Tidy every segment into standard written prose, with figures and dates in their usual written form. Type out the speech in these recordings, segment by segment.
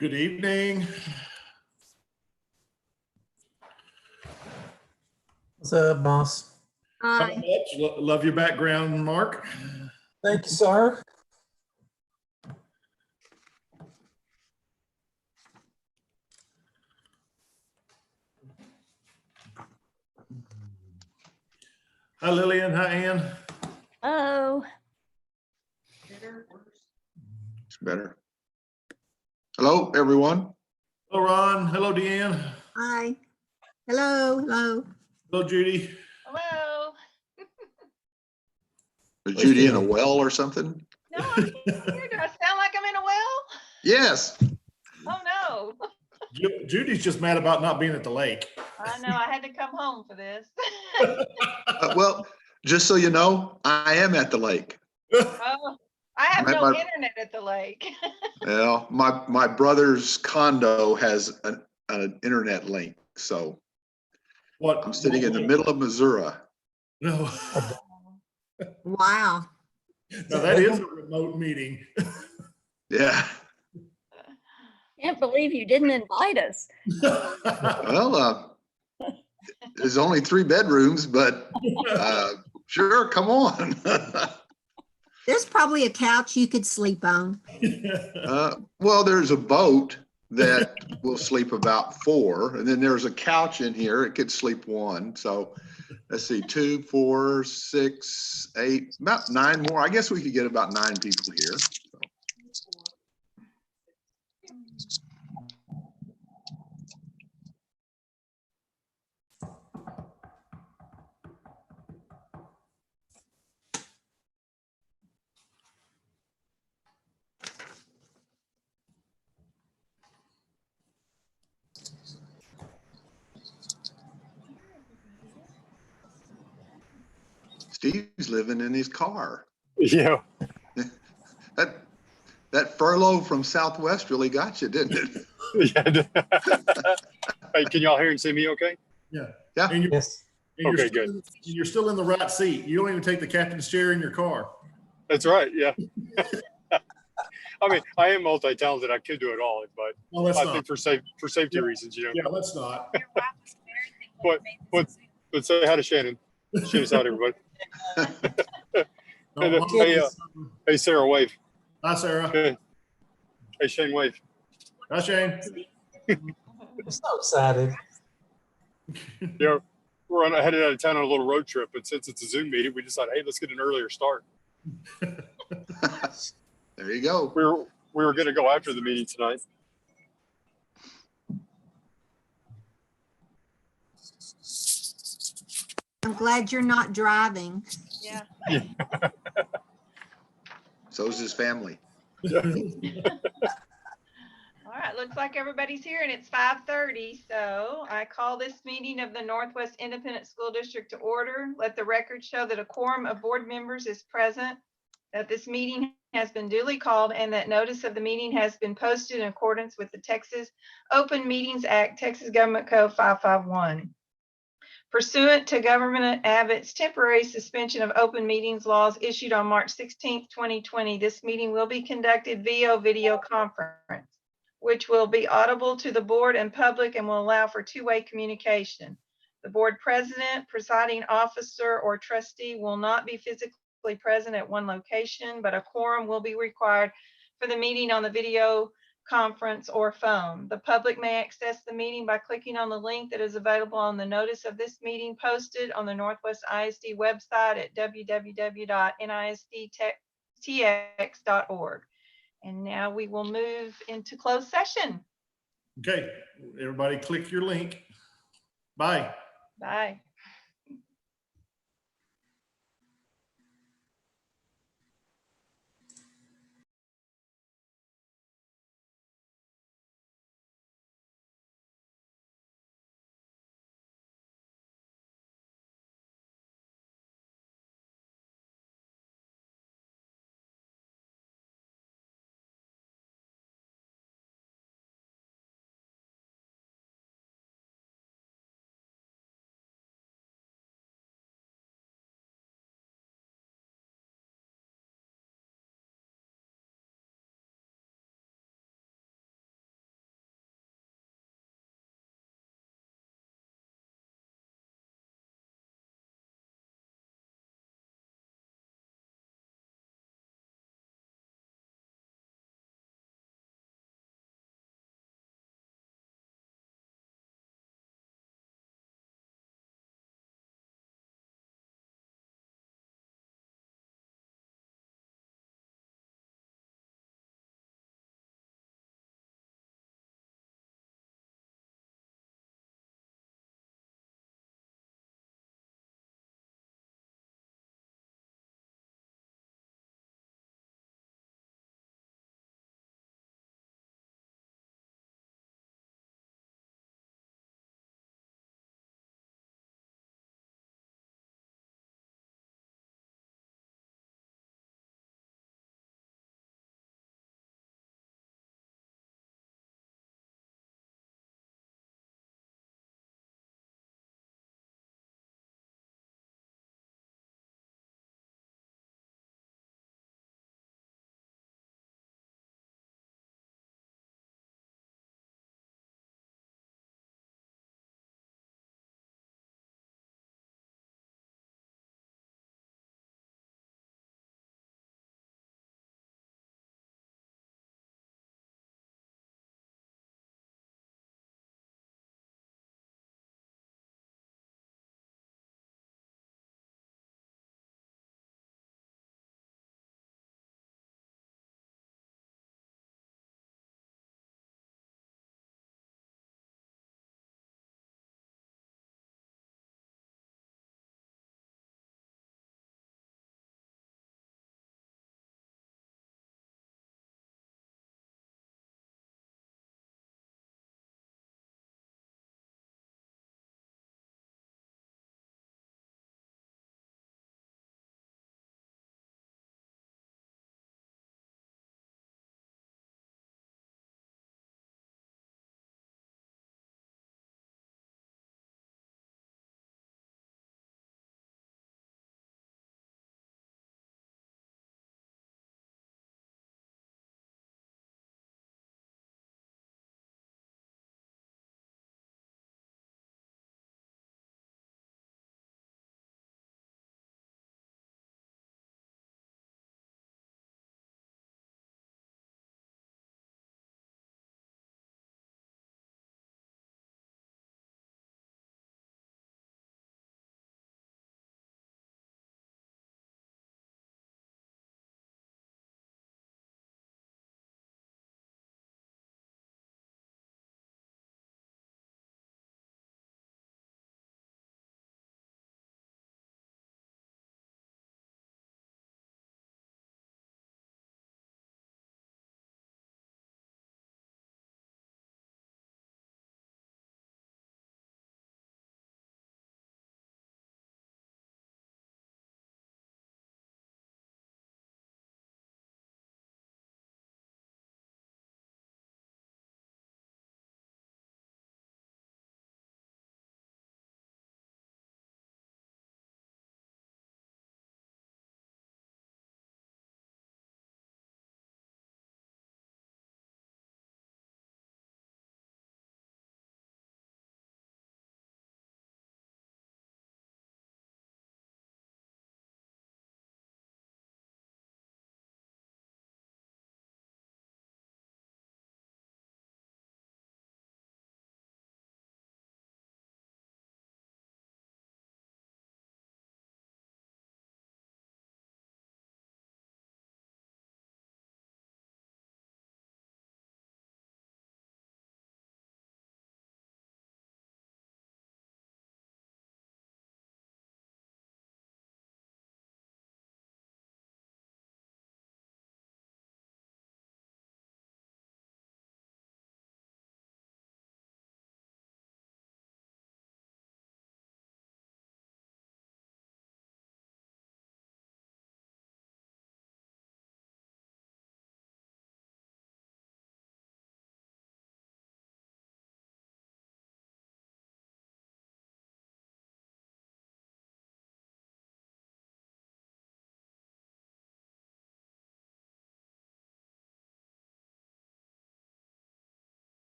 Good evening. What's up, boss? Not much. Love your background, Mark. Thank you, sir. Hi, Lillian. Hi, Ann. Oh, It's better. Hello, everyone. Hello, Ron. Hello, Deanne. Hi. Hello. Hello, Judy. hello. Is Judy in a well or something? No, I'm here. Do I sound like I'm in a well? Yes. Oh, no. Judy's just mad about not being at the lake. I know. I had to come home for this. Well, just so you know, I am at the lake. Oh, I have My- no my- internet at the lake. Well, my brother's condo has an internet link, so What? I'm sitting in the middle of Missouri. No. Wow. No, that is a remote meeting. Yeah. Can't believe you didn't invite us. Well, there's only 3 bedrooms, but sure, come on. There's probably a couch you could sleep on. Well, there's a boat that will sleep about 4, and then there's a couch in here. It could sleep 1. So let's see, 2, 4, 6, 8, about 9 more. I guess we could get about 9 people here. Steve's living in his car. Yeah. That furlough from Southwest really got you, didn't it? Yeah. Hey, can y'all hear and see me okay? Yeah. Yeah. And Yes. Okay, you're still in the right seat. You don't even take the captain's chair in your car. That's right. Yeah. I mean, I am multi-talented. I could do it all, but No, let's I not. think for safety Yeah. reasons, you know. Yeah, let's not. But say hi to Shannon. Shannon's out, everybody. No, Hey, hey, Sarah, wave. Hi, Sarah. Hey, Shane, wave. Hi, Shane. I'm so excited. Yeah, we're headed out of town on a little road trip, and since it's a Zoom meeting, we decided, hey, let's get an earlier start. There you go. We were going to go after the meeting tonight. I'm glad you're not driving. Yeah. So's his family. All right. Looks like everybody's here and it's 5:30. So I call this meeting of the Northwest Independent School District to order. Let the record show that a quorum of board members is present, that this meeting has been duly called, and that notice of the meeting has been posted in accordance with the Texas Open Meetings Act, Texas Government Code 551. Pursuant to Governor Abbott's temporary suspension of open meetings laws issued on March 16, 2020, this meeting will be conducted via video conference, which will be audible to the board and public and will allow for two-way communication. The board president, presiding officer, or trustee will not be physically present at one location, but a quorum will be required for the meeting on the video conference or phone. The public may access the meeting by clicking on the link that is available on the notice of this meeting posted on the Northwest ISD website at www.nistx.org. And now we will move into closed session. Okay, everybody click your link. Bye. Bye.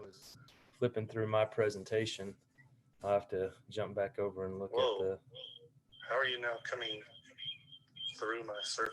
was flipping through my presentation. I'll have to jump back over and look at the. How are you now coming through my search?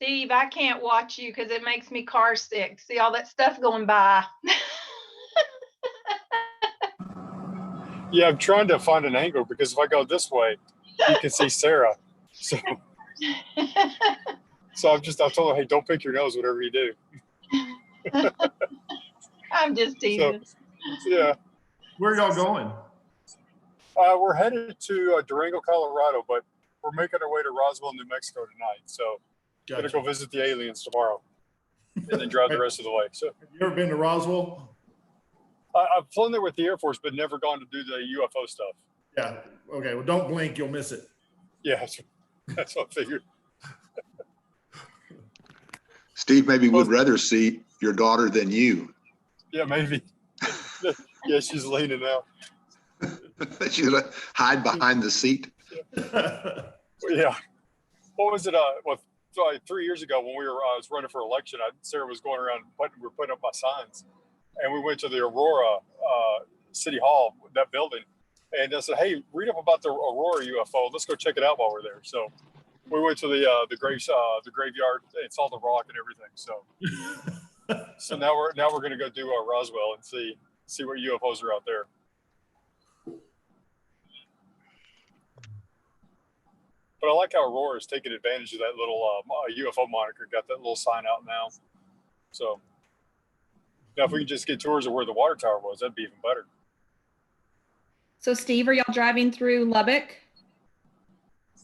Steve, I can't watch you because it makes me car sick. See all that stuff going by. Yeah, I'm trying to find an angle because if I go this way, you can see Sarah. So, I told her, hey, don't pick your nose, whatever you do. I'm just teasing. Yeah. Where are y'all going? We're headed to Durango, Colorado, but we're making our way to Roswell, New Mexico tonight. So, Gotcha. gonna go visit the aliens tomorrow, and then drive the rest of the way. So, Have you ever been to Roswell? I've flown there with the Air Force, but never gone to do the UFO stuff. Yeah. Okay. Well, don't blink. You'll miss it. Yeah, that's what I figured. Steve maybe would rather see your daughter than you. Yeah, maybe. Yeah, she's leaning out. She's gonna hide behind the seat. Yeah. What was it? So 3 years ago when I was running for election, Sarah was going around, we're putting up my signs, and we went to the Aurora City Hall, that building, and I said, hey, read up about the Aurora UFO. Let's go check it out while we're there. So we went to the graveyard and saw the rock and everything. So now we're going to go do Roswell and see what UFOs are out there. But I like how Aurora is taking advantage of that little UFO moniker. Got that little sign out now. So now if we can just get tours of where the water tower was, that'd be even better. So Steve, are y'all driving through Lubbock?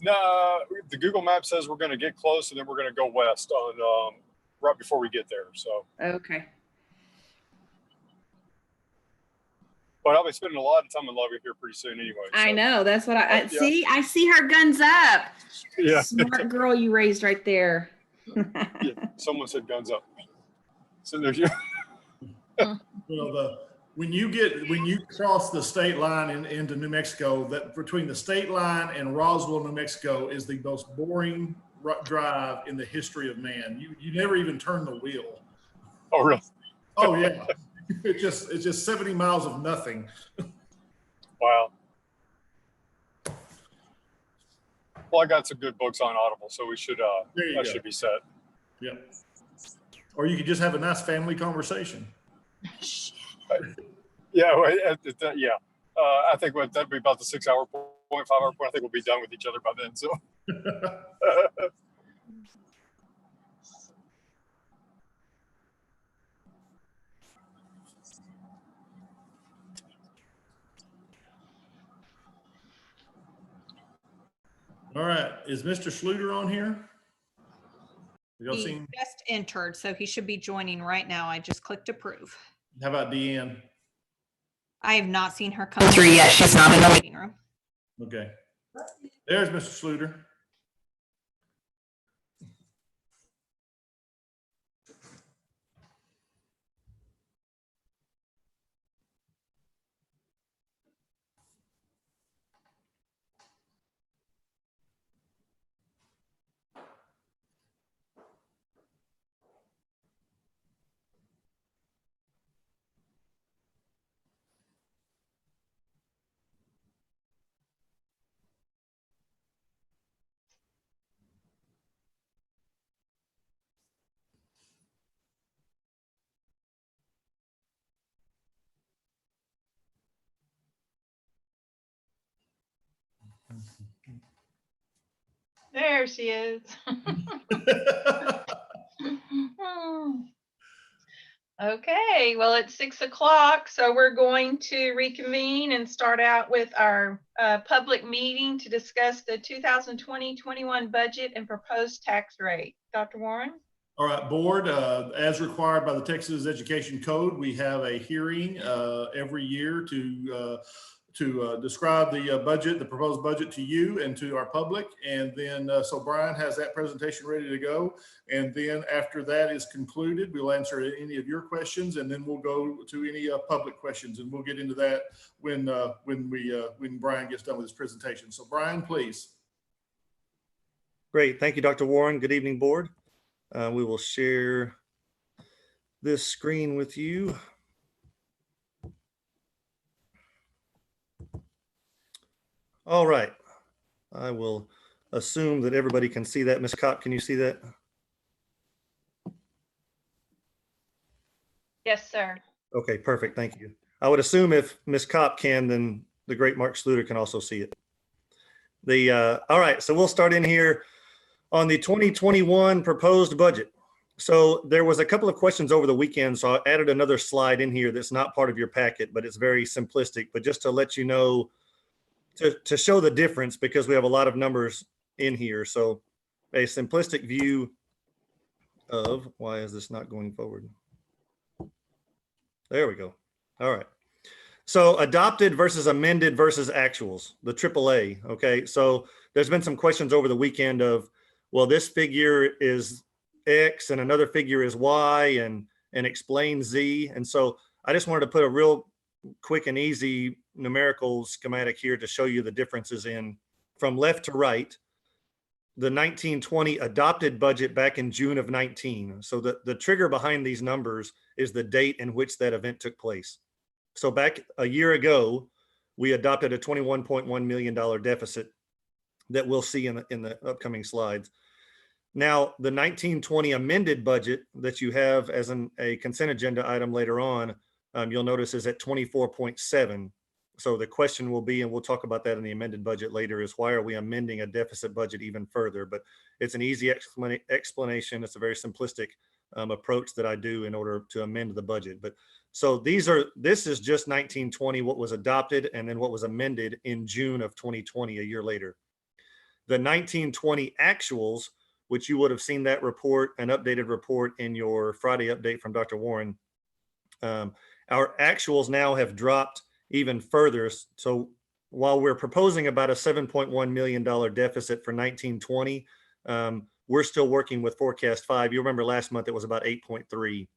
No, the Google map says we're going to get close and then we're going to go west on right before we get there. So, Okay. but I'll be spending a lot of time in Lovey here pretty soon anyway. I so. know. That's what I Yeah. see. I see her guns up. Yeah. Smart girl you raised right there. Yeah. Someone said guns up. So there's you. Well, when you cross the state line into New Mexico, that between the state line and Roswell, New Mexico, is the most boring drive in the history of man. You never even turn the wheel. Oh, really? Oh yeah, it's just 70 miles of nothing. Wow. Well, I got some good books on Audible, so we should There you that go. should be set. Yep. Or you could just have a nice family conversation. Yeah, well, yeah. I think that'd be about the 6 hour point, 5 hour point. I think we'll be done with each other by then. So. All right, is Mr. Schluter on here? Y'all He seen? just entered, so he should be joining right now. I just clicked approve. How about Deanne? I have not seen her come through yet. She's not in the meeting room. Okay. There's Mr. Schluter. There she is. Okay, well, it's 6 o'clock, so we're going to reconvene and start out with our public meeting to discuss the 2020-21 budget and proposed tax rate. Dr. Warren? All right, board, as required by the Texas Education Code, we have a hearing every year to describe the budget, the proposed budget to you and to our public. And then, so Brian has that presentation ready to go. And then after that is concluded, we'll answer any of your questions, and then we'll go to any public questions, and we'll get into that when Brian gets done with his presentation. So Brian, please. Great. Thank you, Dr. Warren. Good evening, board. We will share this screen with you. All right. I will assume that everybody can see that. Ms. Kopp, can you see that? Yes, sir. Okay, perfect. Thank you. I would assume if Ms. Kopp can, then the great Mark Schluter can also see it. All right, so we'll start in here on the 2021 proposed budget. So there was a couple of questions over the weekend, so I added another slide in here that's not part of your packet, but it's very simplistic. But just to let you know, to show the difference, because we have a lot of numbers in here. So a simplistic view of, why is this not going forward? There we go. All right. So adopted versus amended versus actuals, the AAA. Okay. So there's been some questions over the weekend of, well, this figure is X and another figure is Y and explain Z. And so I just wanted to put a real quick and easy numerical schematic here to show you the differences in from left to right. The 1920 adopted budget back in June of 19. So the trigger behind these numbers is the date in which that event took place. So back a year ago, we adopted a $21.1 million deficit that we'll see in the upcoming slides. Now, the 1920 amended budget that you have as a consent agenda item later on, you'll notice is at 24.7. So the question will be, and we'll talk about that in the amended budget later, is why are we amending a deficit budget even further? But it's an easy explanation. It's a very simplistic approach that I do in order to amend the budget. But so this is just 1920, what was adopted, and then what was amended in June of 2020, a year later. The 1920 actuals, which you would have seen that report, an updated report in your Friday update from Dr. Warren. Our actuals now have dropped even further. So while we're proposing about a $7.1 million deficit for 1920, we're still working with forecast 5. You remember last month it was about 8.3.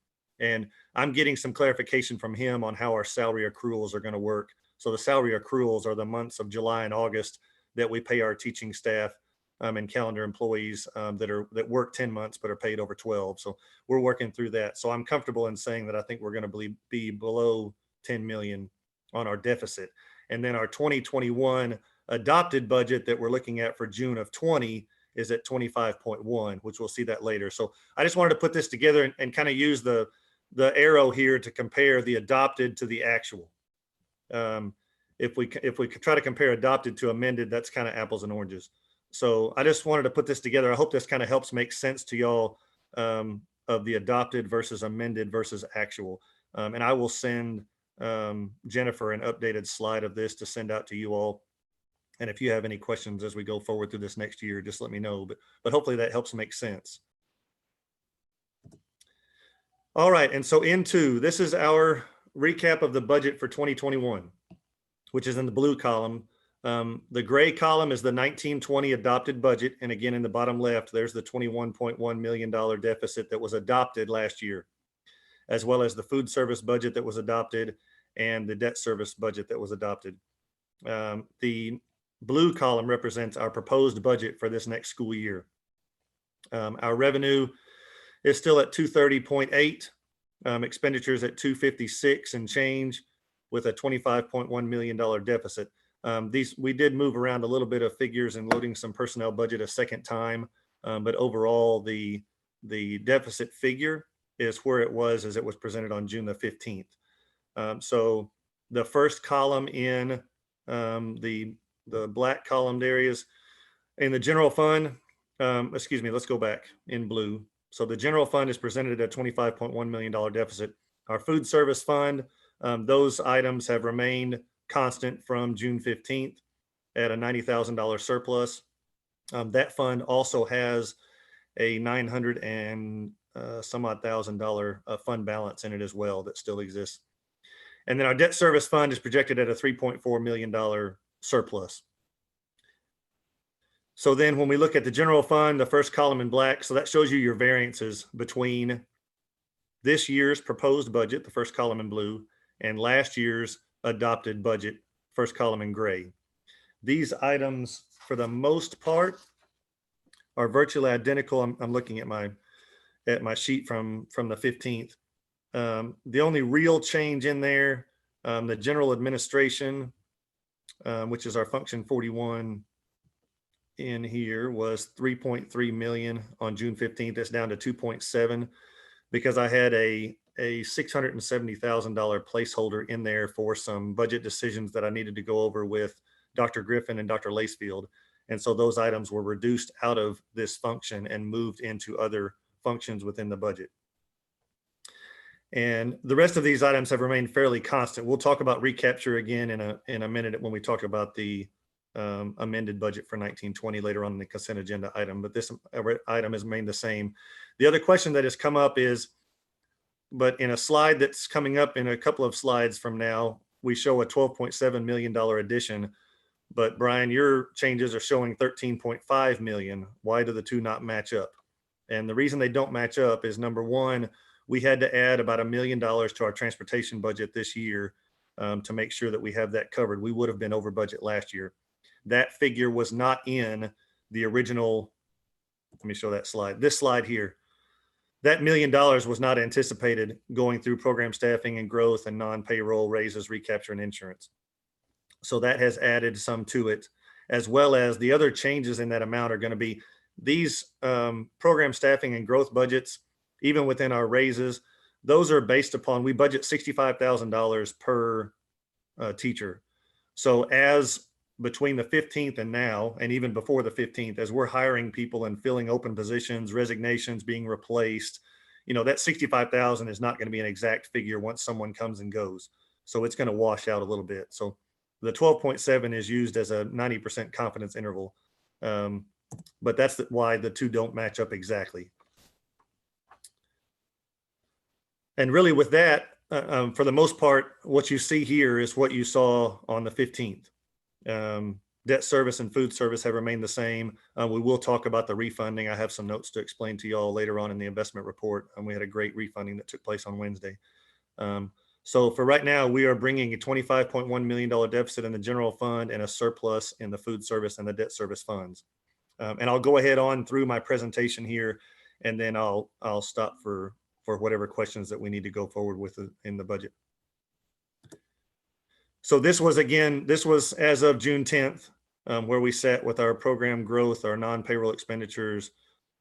And I'm getting some clarification from him on how our salary accruals are going to work. So the salary accruals are the months of July and August that we pay our teaching staff and calendar employees that work 10 months but are paid over 12. So we're working through that. So I'm comfortable in saying that I think we're going to be below 10 million on our deficit. And then our 2021 adopted budget that we're looking at for June of 20 is at 25.1, which we'll see that later. So I just wanted to put this together and kind of use the arrow here to compare the adopted to the actual. If we could try to compare adopted to amended, that's kind of apples and oranges. So I just wanted to put this together. I hope this kind of helps make sense to y'all of the adopted versus amended versus actual. And I will send Jennifer an updated slide of this to send out to you all. And if you have any questions as we go forward through this next year, just let me know. But hopefully that helps make sense. All right, and so this is our recap of the budget for 2021, which is in the blue column. The gray column is the 1920 adopted budget. And again, in the bottom left, there's the $21.1 million deficit that was adopted last year, as well as the food service budget that was adopted and the debt service budget that was adopted. The blue column represents our proposed budget for this next school year. Our revenue is still at 230.8, expenditures at 256 and change with a $25.1 million deficit. We did move around a little bit of figures and loading some personnel budget a second time, but overall the deficit figure is where it was as it was presented on June the 15th. So the first column in the black columned areas in the general fund, excuse me, let's go back in blue. So the general fund is presented at a $25.1 million deficit. Our food service fund, those items have remained constant from June 15th at a $90,000 surplus. That fund also has a $900 and some odd $1,000 fund balance in it as well that still exists. And then our debt service fund is projected at a $3.4 million surplus. So then when we look at the general fund, the first column in black, so that shows you your variances between this year's proposed budget, the first column in blue, and last year's adopted budget, first column in gray. These items, for the most part, are virtually identical. I'm looking at my sheet from the 15th. The only real change in there, the general administration, which is our function 41 in here, was 3.3 million on June 15th. It's down to 2.7 because I had a $670,000 placeholder in there for some budget decisions that I needed to go over with Dr. Griffin and Dr. Lacefield. And so those items were reduced out of this function and moved into other functions within the budget. And the rest of these items have remained fairly constant. We'll talk about recapture again in a minute when we talk about the amended budget for 1920 later on in the consent agenda item, but this item has remained the same. The other question that has come up is, but in a slide that's coming up in a couple of slides from now, we show a $12.7 million addition, but Brian, your changes are showing 13.5 million. Why do the two not match up? And the reason they don't match up is, number one, we had to add about $1 million to our transportation budget this year to make sure that we have that covered. We would have been over budget last year. That figure was not in the original. Let me show that slide. This slide here. That $1 million was not anticipated going through program staffing and growth and non-payroll raises, recapture, and insurance. So that has added some to it, as well as the other changes in that amount are going to be these program staffing and growth budgets, even within our raises. Those are based upon, we budget $65,000 per teacher. So as between the 15th and now, and even before the 15th, as we're hiring people and filling open positions, resignations being replaced, that 65,000 is not going to be an exact figure once someone comes and goes. So it's going to wash out a little bit. So the 12.7 is used as a 90% confidence interval. But that's why the two don't match up exactly. And really with that, for the most part, what you see here is what you saw on the 15th. Debt service and food service have remained the same. We will talk about the refunding. I have some notes to explain to you all later on in the investment report. We had a great refunding that took place on Wednesday. So for right now, we are bringing a $25.1 million deficit in the general fund and a surplus in the food service and the debt service funds. And I'll go ahead on through my presentation here, and then I'll stop for whatever questions that we need to go forward with in the budget. So this was as of June 10th, where we sat with our program growth, our non-payroll expenditures,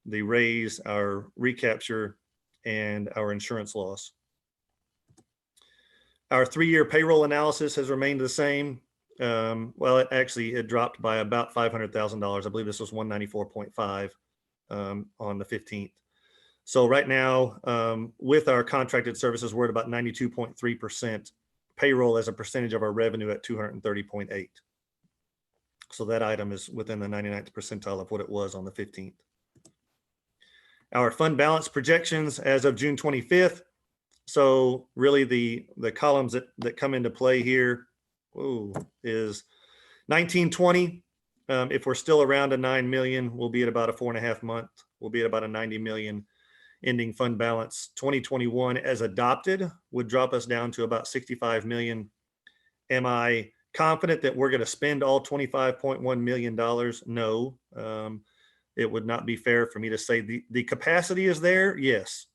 the raise, our recapture, and our insurance loss. Our 3-year payroll analysis has remained the same. Well, it dropped by about $500,000. I believe this was 194.5 on the 15th. So right now, with our contracted services, we're at about 92.3%. Payroll as a percentage of our revenue at 230.8. So that item is within the 99th percentile of what it was on the 15th. Our fund balance projections as of June 25th. So really the columns that come into play here is 1920. If we're still around a 9 million, we'll be at about a 4.5 month. We'll be at about a 90 million ending fund balance. 2021 as adopted would drop us down to about 65 million. Am I confident that we're going to spend all $25.1 million? No. It would not be fair for me to say the capacity is there. Yes.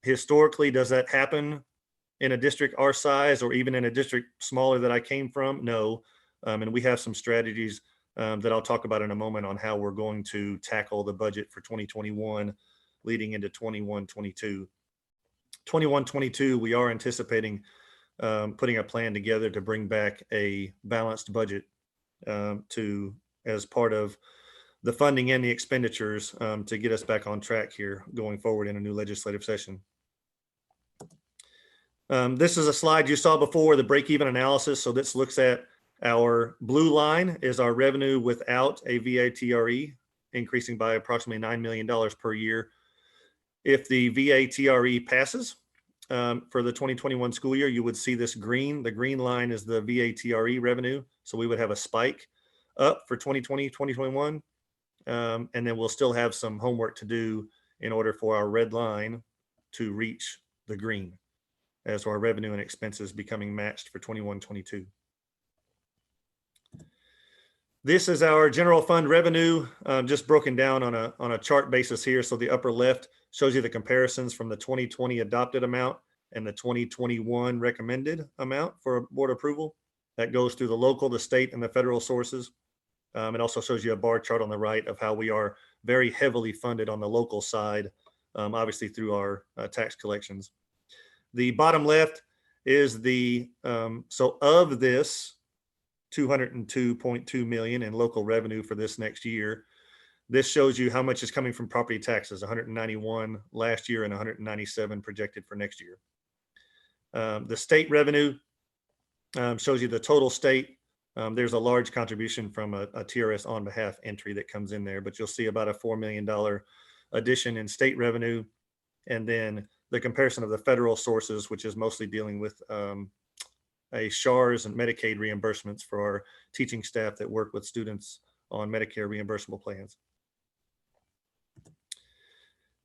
Historically, does that happen in a district our size or even in a district smaller that I came from? No. And we have some strategies that I'll talk about in a moment on how we're going to tackle the budget for 2021 leading into 21-22. 21-22, we are anticipating putting a plan together to bring back a balanced budget as part of the funding and the expenditures to get us back on track here going forward in a new legislative session. This is a slide you saw before, the break-even analysis. So this looks at our blue line is our revenue without a VATRE, increasing by approximately $9 million per year. If the VATRE passes for the 2021 school year, you would see this green. The green line is the VATRE revenue. So we would have a spike up for 2020, 2021. And then we'll still have some homework to do in order for our red line to reach the green as our revenue and expenses becoming matched for 21-22. This is our general fund revenue, just broken down on a chart basis here. So the upper left shows you the comparisons from the 2020 adopted amount and the 2021 recommended amount for board approval. That goes through the local, the state, and the federal sources. It also shows you a bar chart on the right of how we are very heavily funded on the local side, obviously through our tax collections. The bottom left is so of this 202.2 million in local revenue for this next year, this shows you how much is coming from property taxes, 191 last year and 197 projected for next year. The state revenue shows you the total state. There's a large contribution from a TRS on behalf entry that comes in there, but you'll see about a $4 million addition in state revenue. And then the comparison of the federal sources, which is mostly dealing with a SHARS and Medicaid reimbursements for our teaching staff that work with students on Medicare reimbursable plans.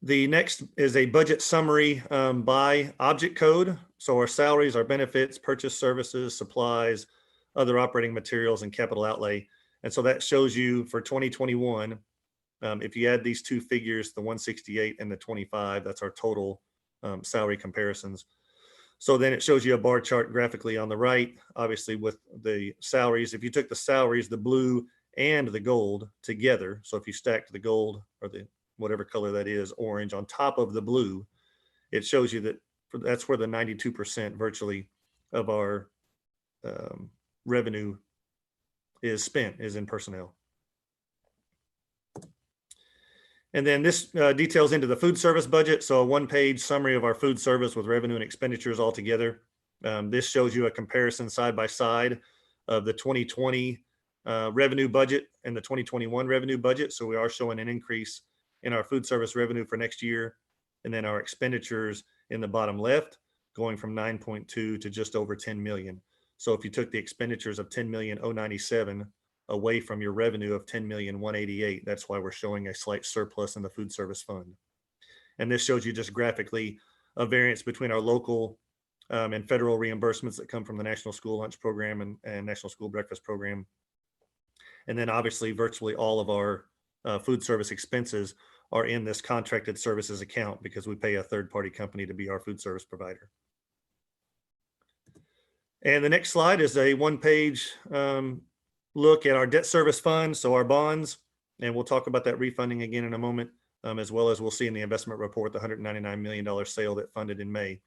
The next is a budget summary by object code. So our salaries, our benefits, purchase services, supplies, other operating materials, and capital outlay. And so that shows you for 2021, if you add these two figures, the 168 and the 25, that's our total salary comparisons. So then it shows you a bar chart graphically on the right, obviously with the salaries. If you took the salaries, the blue and the gold together, so if you stacked the gold or the whatever color that is, orange, on top of the blue, it shows you that that's where the 92% virtually of our revenue is spent, is in personnel. And then this details into the food service budget. So a one-page summary of our food service with revenue and expenditures all together. This shows you a comparison side by side of the 2020 revenue budget and the 2021 revenue budget. So we are showing an increase in our food service revenue for next year. And then our expenditures in the bottom left going from 9.2 to just over 10 million. So if you took the expenditures of 10,097 away from your revenue of 10,188, that's why we're showing a slight surplus in the food service fund. And this shows you just graphically a variance between our local and federal reimbursements that come from the National School Lunch Program and National School Breakfast Program. And then obviously virtually all of our food service expenses are in this contracted services account because we pay a third-party company to be our food service provider. And the next slide is a one-page look at our debt service fund, so our bonds, and we'll talk about that refunding again in a moment, as well as we'll see in the investment report the $199 million sale that funded in May.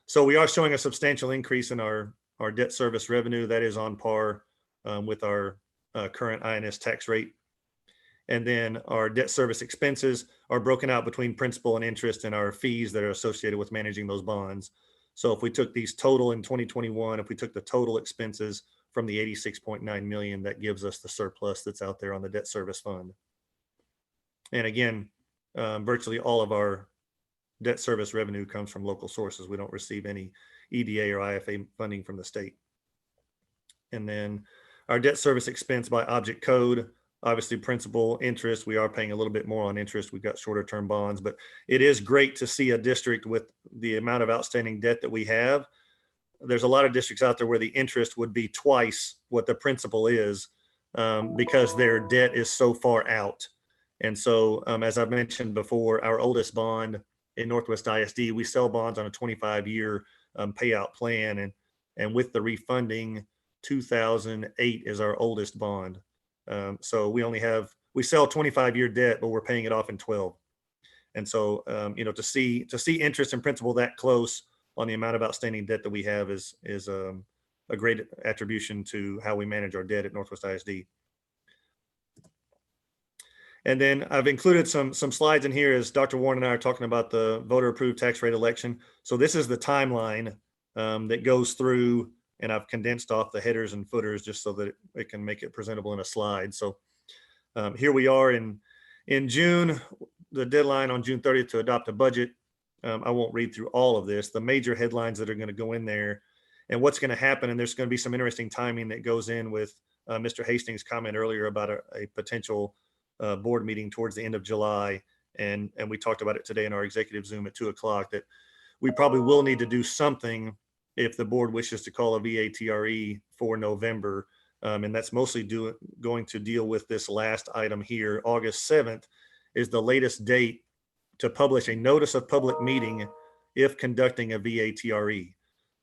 So we are showing a substantial increase in our debt service revenue. That is on par with our current INS tax rate. And then our debt service expenses are broken out between principal and interest and our fees that are associated with managing those bonds. So if we took these total in 2021, if we took the total expenses from the 86.9 million, that gives us the surplus that's out there on the debt service fund. And again, virtually all of our debt service revenue comes from local sources. We don't receive any EDA or IFA funding from the state. And then our debt service expense by object code, obviously principal, interest, we are paying a little bit more on interest. We've got shorter term bonds, but it is great to see a district with the amount of outstanding debt that we have. There's a lot of districts out there where the interest would be twice what the principal is because their debt is so far out. And so as I've mentioned before, our oldest bond in Northwest ISD, we sell bonds on a 25-year payout plan. And with the refunding, 2008 is our oldest bond. So we sell 25-year debt, but we're paying it off in 12. And so, to see interest and principal that close on the amount of outstanding debt that we have is a great attribution to how we manage our debt at Northwest ISD. And then I've included some slides in here as Dr. Warren and I are talking about the voter approved tax rate election. So this is the timeline that goes through, and I've condensed off the headers and footers just so that it can make it presentable in a slide. So here we are in June, the deadline on June 30th to adopt a budget. I won't read through all of this, the major headlines that are going to go in there and what's going to happen. And there's going to be some interesting timing that goes in with Mr. Hastings' comment earlier about a potential board meeting towards the end of July. And we talked about it today in our executive Zoom at 2:00 that we probably will need to do something if the board wishes to call a VATRE for November. And that's mostly going to deal with this last item here. August 7th is the latest date to publish a notice of public meeting if conducting a VATRE.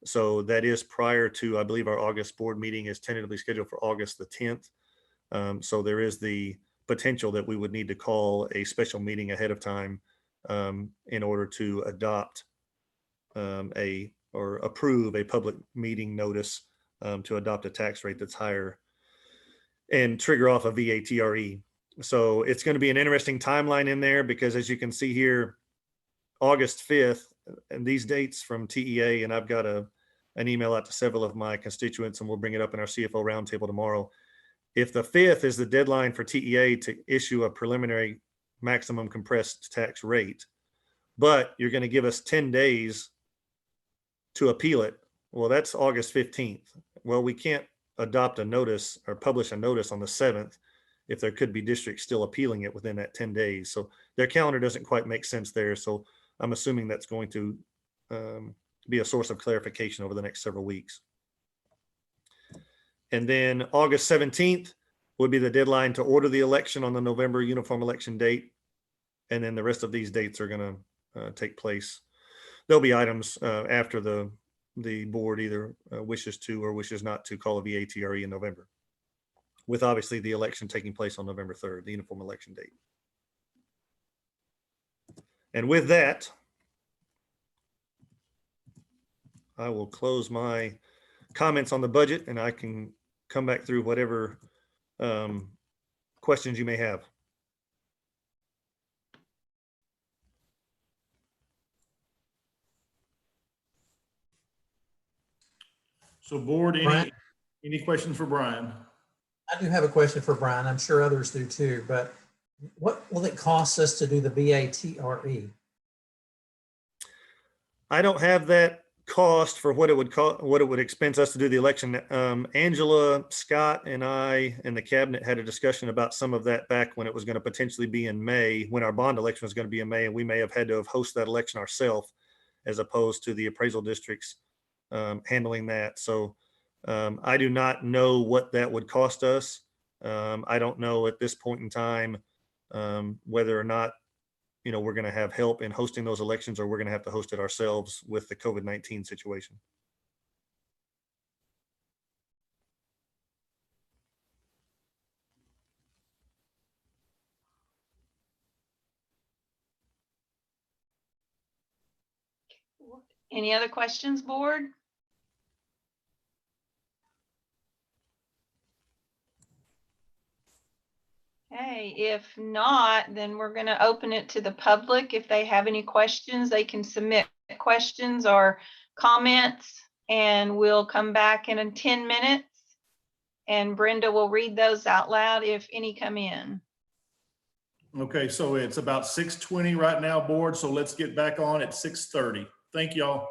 So that is prior to, I believe our August board meeting is tentatively scheduled for August the 10th. So there is the potential that we would need to call a special meeting ahead of time in order to adopt or approve a public meeting notice to adopt a tax rate that's higher and trigger off a VATRE. So it's going to be an interesting timeline in there because as you can see here, August 5th, and these dates from TEA, and I've got an email out to several of my constituents and we'll bring it up in our CFO roundtable tomorrow. If the 5th is the deadline for TEA to issue a preliminary maximum compressed tax rate, but you're going to give us 10 days to appeal it, well, that's August 15th. Well, we can't adopt a notice or publish a notice on the 7th if there could be districts still appealing it within that 10 days. So their calendar doesn't quite make sense there. So I'm assuming that's going to be a source of clarification over the next several weeks. And then August 17th would be the deadline to order the election on the November uniform election date. And then the rest of these dates are going to take place. There'll be items after the board either wishes to or wishes not to call a VATRE in November, with obviously the election taking place on November 3rd, the uniform election date. And with that, I will close my comments on the budget and I can come back through whatever questions you may have. So board, Brian? any questions for Brian? I do have a question for Brian. I'm sure others do too, but what will it cost us to do the BATRE? I don't have that cost for what it would cost, what it would expense us to do the election. Angela, Scott, and I and the cabinet had a discussion about some of that back when it was going to potentially be in May, when our bond election was going to be in May, and we may have had to have hosted that election ourselves as opposed to the appraisal districts handling that. So I do not know what that would cost us. I don't know at this point in time whether or not we're going to have help in hosting those elections, or we're going to have to host it ourselves with the COVID-19 situation. Any other questions, board? Okay, if not, then we're going to open it to the public. If they have any questions, they can submit questions or comments, and we'll come back in 10 minutes. And Brenda will read those out loud if any come in. Okay, so it's about 6:20 right now, board. So let's get back on at 6:30. Thank y'all.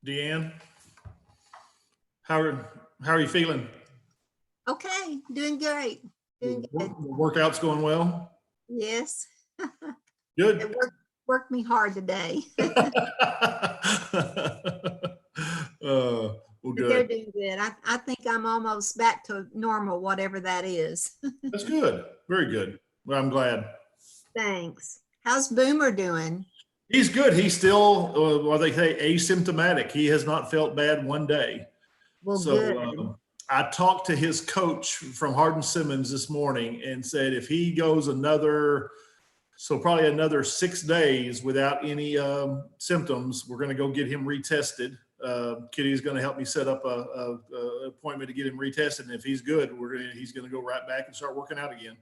Deanne, how are you feeling? Okay, doing great. Doing good. The workout's going well? Yes. Good. It worked me hard today. Well, But they're good. doing good. I think I'm almost back to normal, whatever that is. That's good. Very good. Well, I'm glad. Thanks. How's Boomer doing? He's good. He's still, what they say, asymptomatic. He has not felt bad one day. Well, So good. I talked to his coach from Hardin Simmons this morning and said if he goes probably another 6 days without any symptoms, we're going to go get him retested. Kitty's going to help me set up a appointment to get him retested, and if he's good, he's going to go right back and start working out again.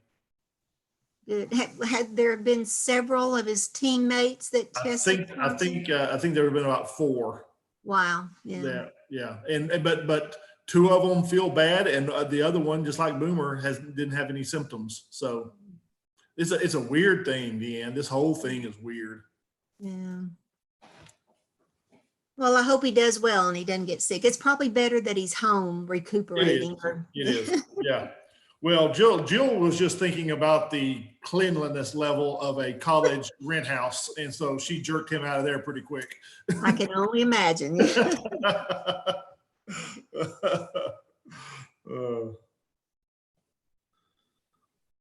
Good. Had there been several of his teammates that I tested? think there have been about 4. Wow. Yeah. Yeah. But 2 of them feel bad, and the other one, just like Boomer, didn't have any symptoms. So it's a weird thing, Deanne. This whole thing is weird. Yeah. Well, I hope he does well and he doesn't get sick. It's probably better that he's home recuperating. It is. Yeah. Well, Jill was just thinking about the cleanliness level of a college rent house, and so she jerked him out of there pretty quick. I can only imagine.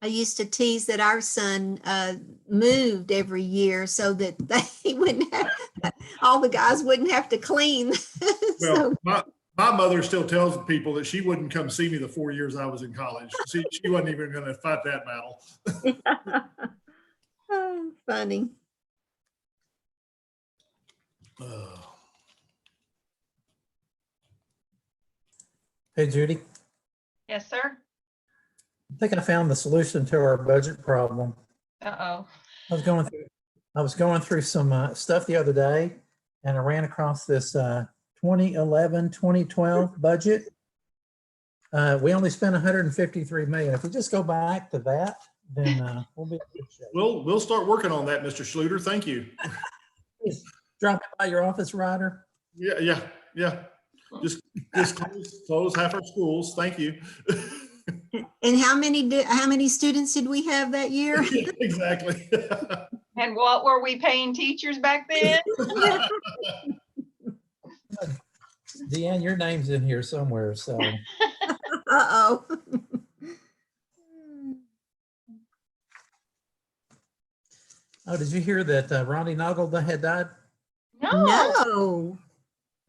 I used to tease that our son moved every year so that they wouldn't have, all the guys wouldn't have to clean. Well, my mother still tells people that she wouldn't come see me the 4 years I was in college. She wasn't even going to fight that battle. Oh, funny. Hey, Judy, Yes, sir. I think I found the solution to our budget problem. Uh-oh. I was going through some stuff the other day, and I ran across this 2011, 2012 budget. We only spent 153 million. If we just go back to that, then we'll be in good shape. We'll start working on that, Mr. Schluter. Thank you. Just drop it by your office, Ryder. Yeah. Just close half our schools. Thank you. And how many students did we have that year? Exactly. And what were we paying teachers back then? Deanne, your name's in here somewhere, so. Uh-oh. Oh, did you hear that Ronnie Noggle had died? No.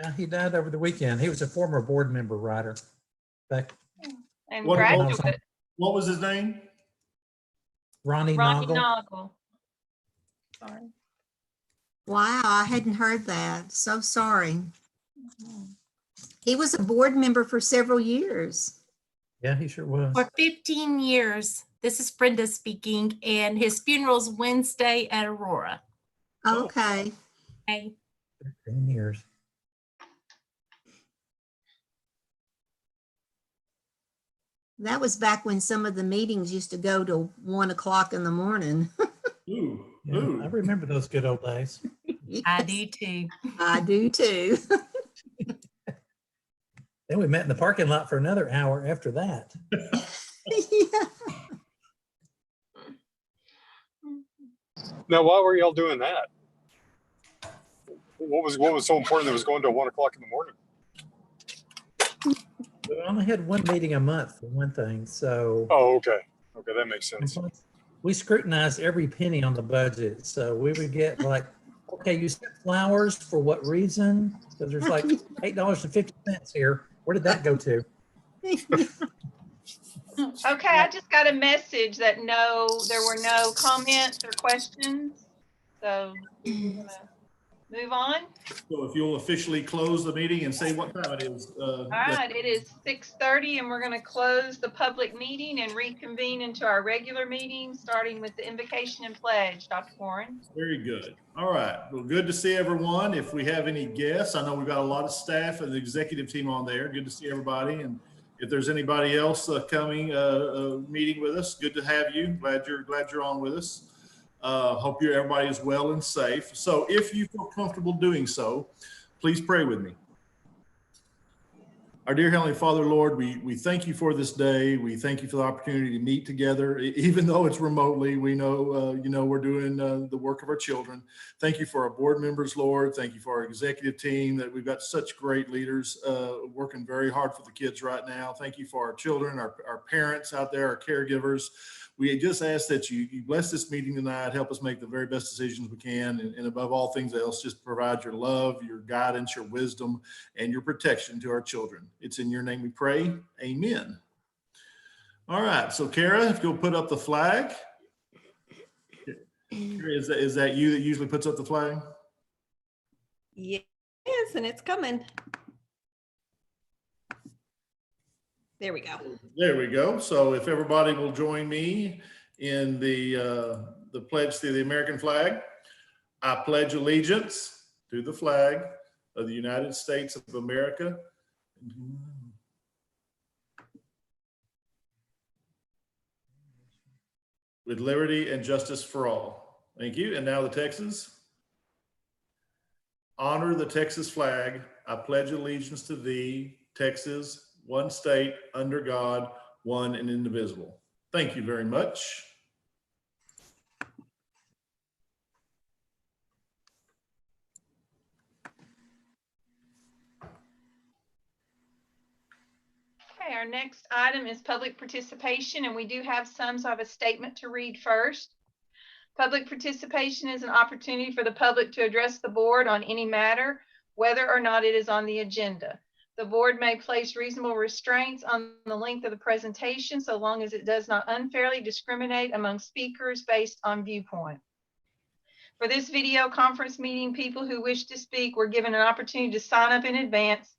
Yeah, he died over the weekend. He was a former board member, Ryder. And What graduate. What was his name? Ronnie Ronnie Noggle. Noggle. Sorry. Wow, I hadn't heard that. So sorry. He was a board member for several years. Yeah, he sure was. For 15 years. This is Brenda speaking, and his funeral's Wednesday at Aurora. Okay. Okay. 15 years. That was back when some of the meetings used to go to 1 o'clock in the morning. Ooh. Yeah, I remember those good old days. I do too. I do too. Then we met in the parking lot for another hour after that. Yeah. Now, why were y'all doing that? What was so important that was going to 1 o'clock in the morning? We only had one meeting a month for one thing, so. Oh, okay. Okay, that makes sense. We scrutinized every penny on the budget, so we would get like, okay, you sent flowers for what reason? Because there's like $8.50 here. Where did that go to? Okay, I just got a message that there were no comments or questions. So we're gonna move on. So if you'll officially close the meeting and say what time it is. All right, it is 6:30 and we're going to close the public meeting and reconvene into our regular meeting, starting with the invocation and pledge. Dr. Warren. Very good. All right. Well, good to see everyone. If we have any guests, I know we've got a lot of staff and the executive team on there. Good to see everybody. And if there's anybody else coming, meeting with us, good to have you. Glad you're on with us. Hope everybody is well and safe. So if you feel comfortable doing so, please pray with me. Our dear Heavenly Father, Lord, we thank you for this day. We thank you for the opportunity to meet together, even though it's remotely. We know, we're doing the work of our children. Thank you for our board members, Lord. Thank you for our executive team, that we've got such great leaders working very hard for the kids right now. Thank you for our children, our parents out there, our caregivers. We just ask that you bless this meeting tonight, help us make the very best decisions we can, and above all things else, just provide your love, your guidance, your wisdom, and your protection to our children. It's in your name we pray. Amen. All right, so Kara, if you'll put up the flag. Kara, is that you that usually puts up the flag? Yes, and it's coming. There we go. There we go. So if everybody will join me in the pledge to the American flag. I pledge allegiance to the flag of the United States of America with liberty and justice for all. Thank you. And now the Texas. Honor the Texas flag. I pledge allegiance to thee, Texas, one state, under God, one and indivisible. Thank you very much. Okay, our next item is public participation, and we do have some, so I have a statement to read first. Public participation is an opportunity for the public to address the board on any matter, whether or not it is on the agenda. The board may place reasonable restraints on the length of the presentation so long as it does not unfairly discriminate among speakers based on viewpoint. For this video conference meeting, people who wish to speak were given an opportunity to sign up in advance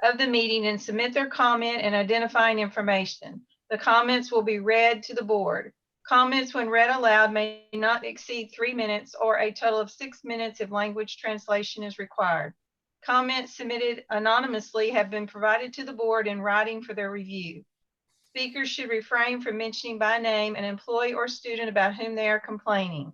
of the meeting and submit their comment and identifying information. The comments will be read to the board. Comments when read aloud may not exceed 3 minutes or a total of 6 minutes if language translation is required. Comments submitted anonymously have been provided to the board in writing for their review. Speakers should refrain from mentioning by name an employee or student about whom they are complaining.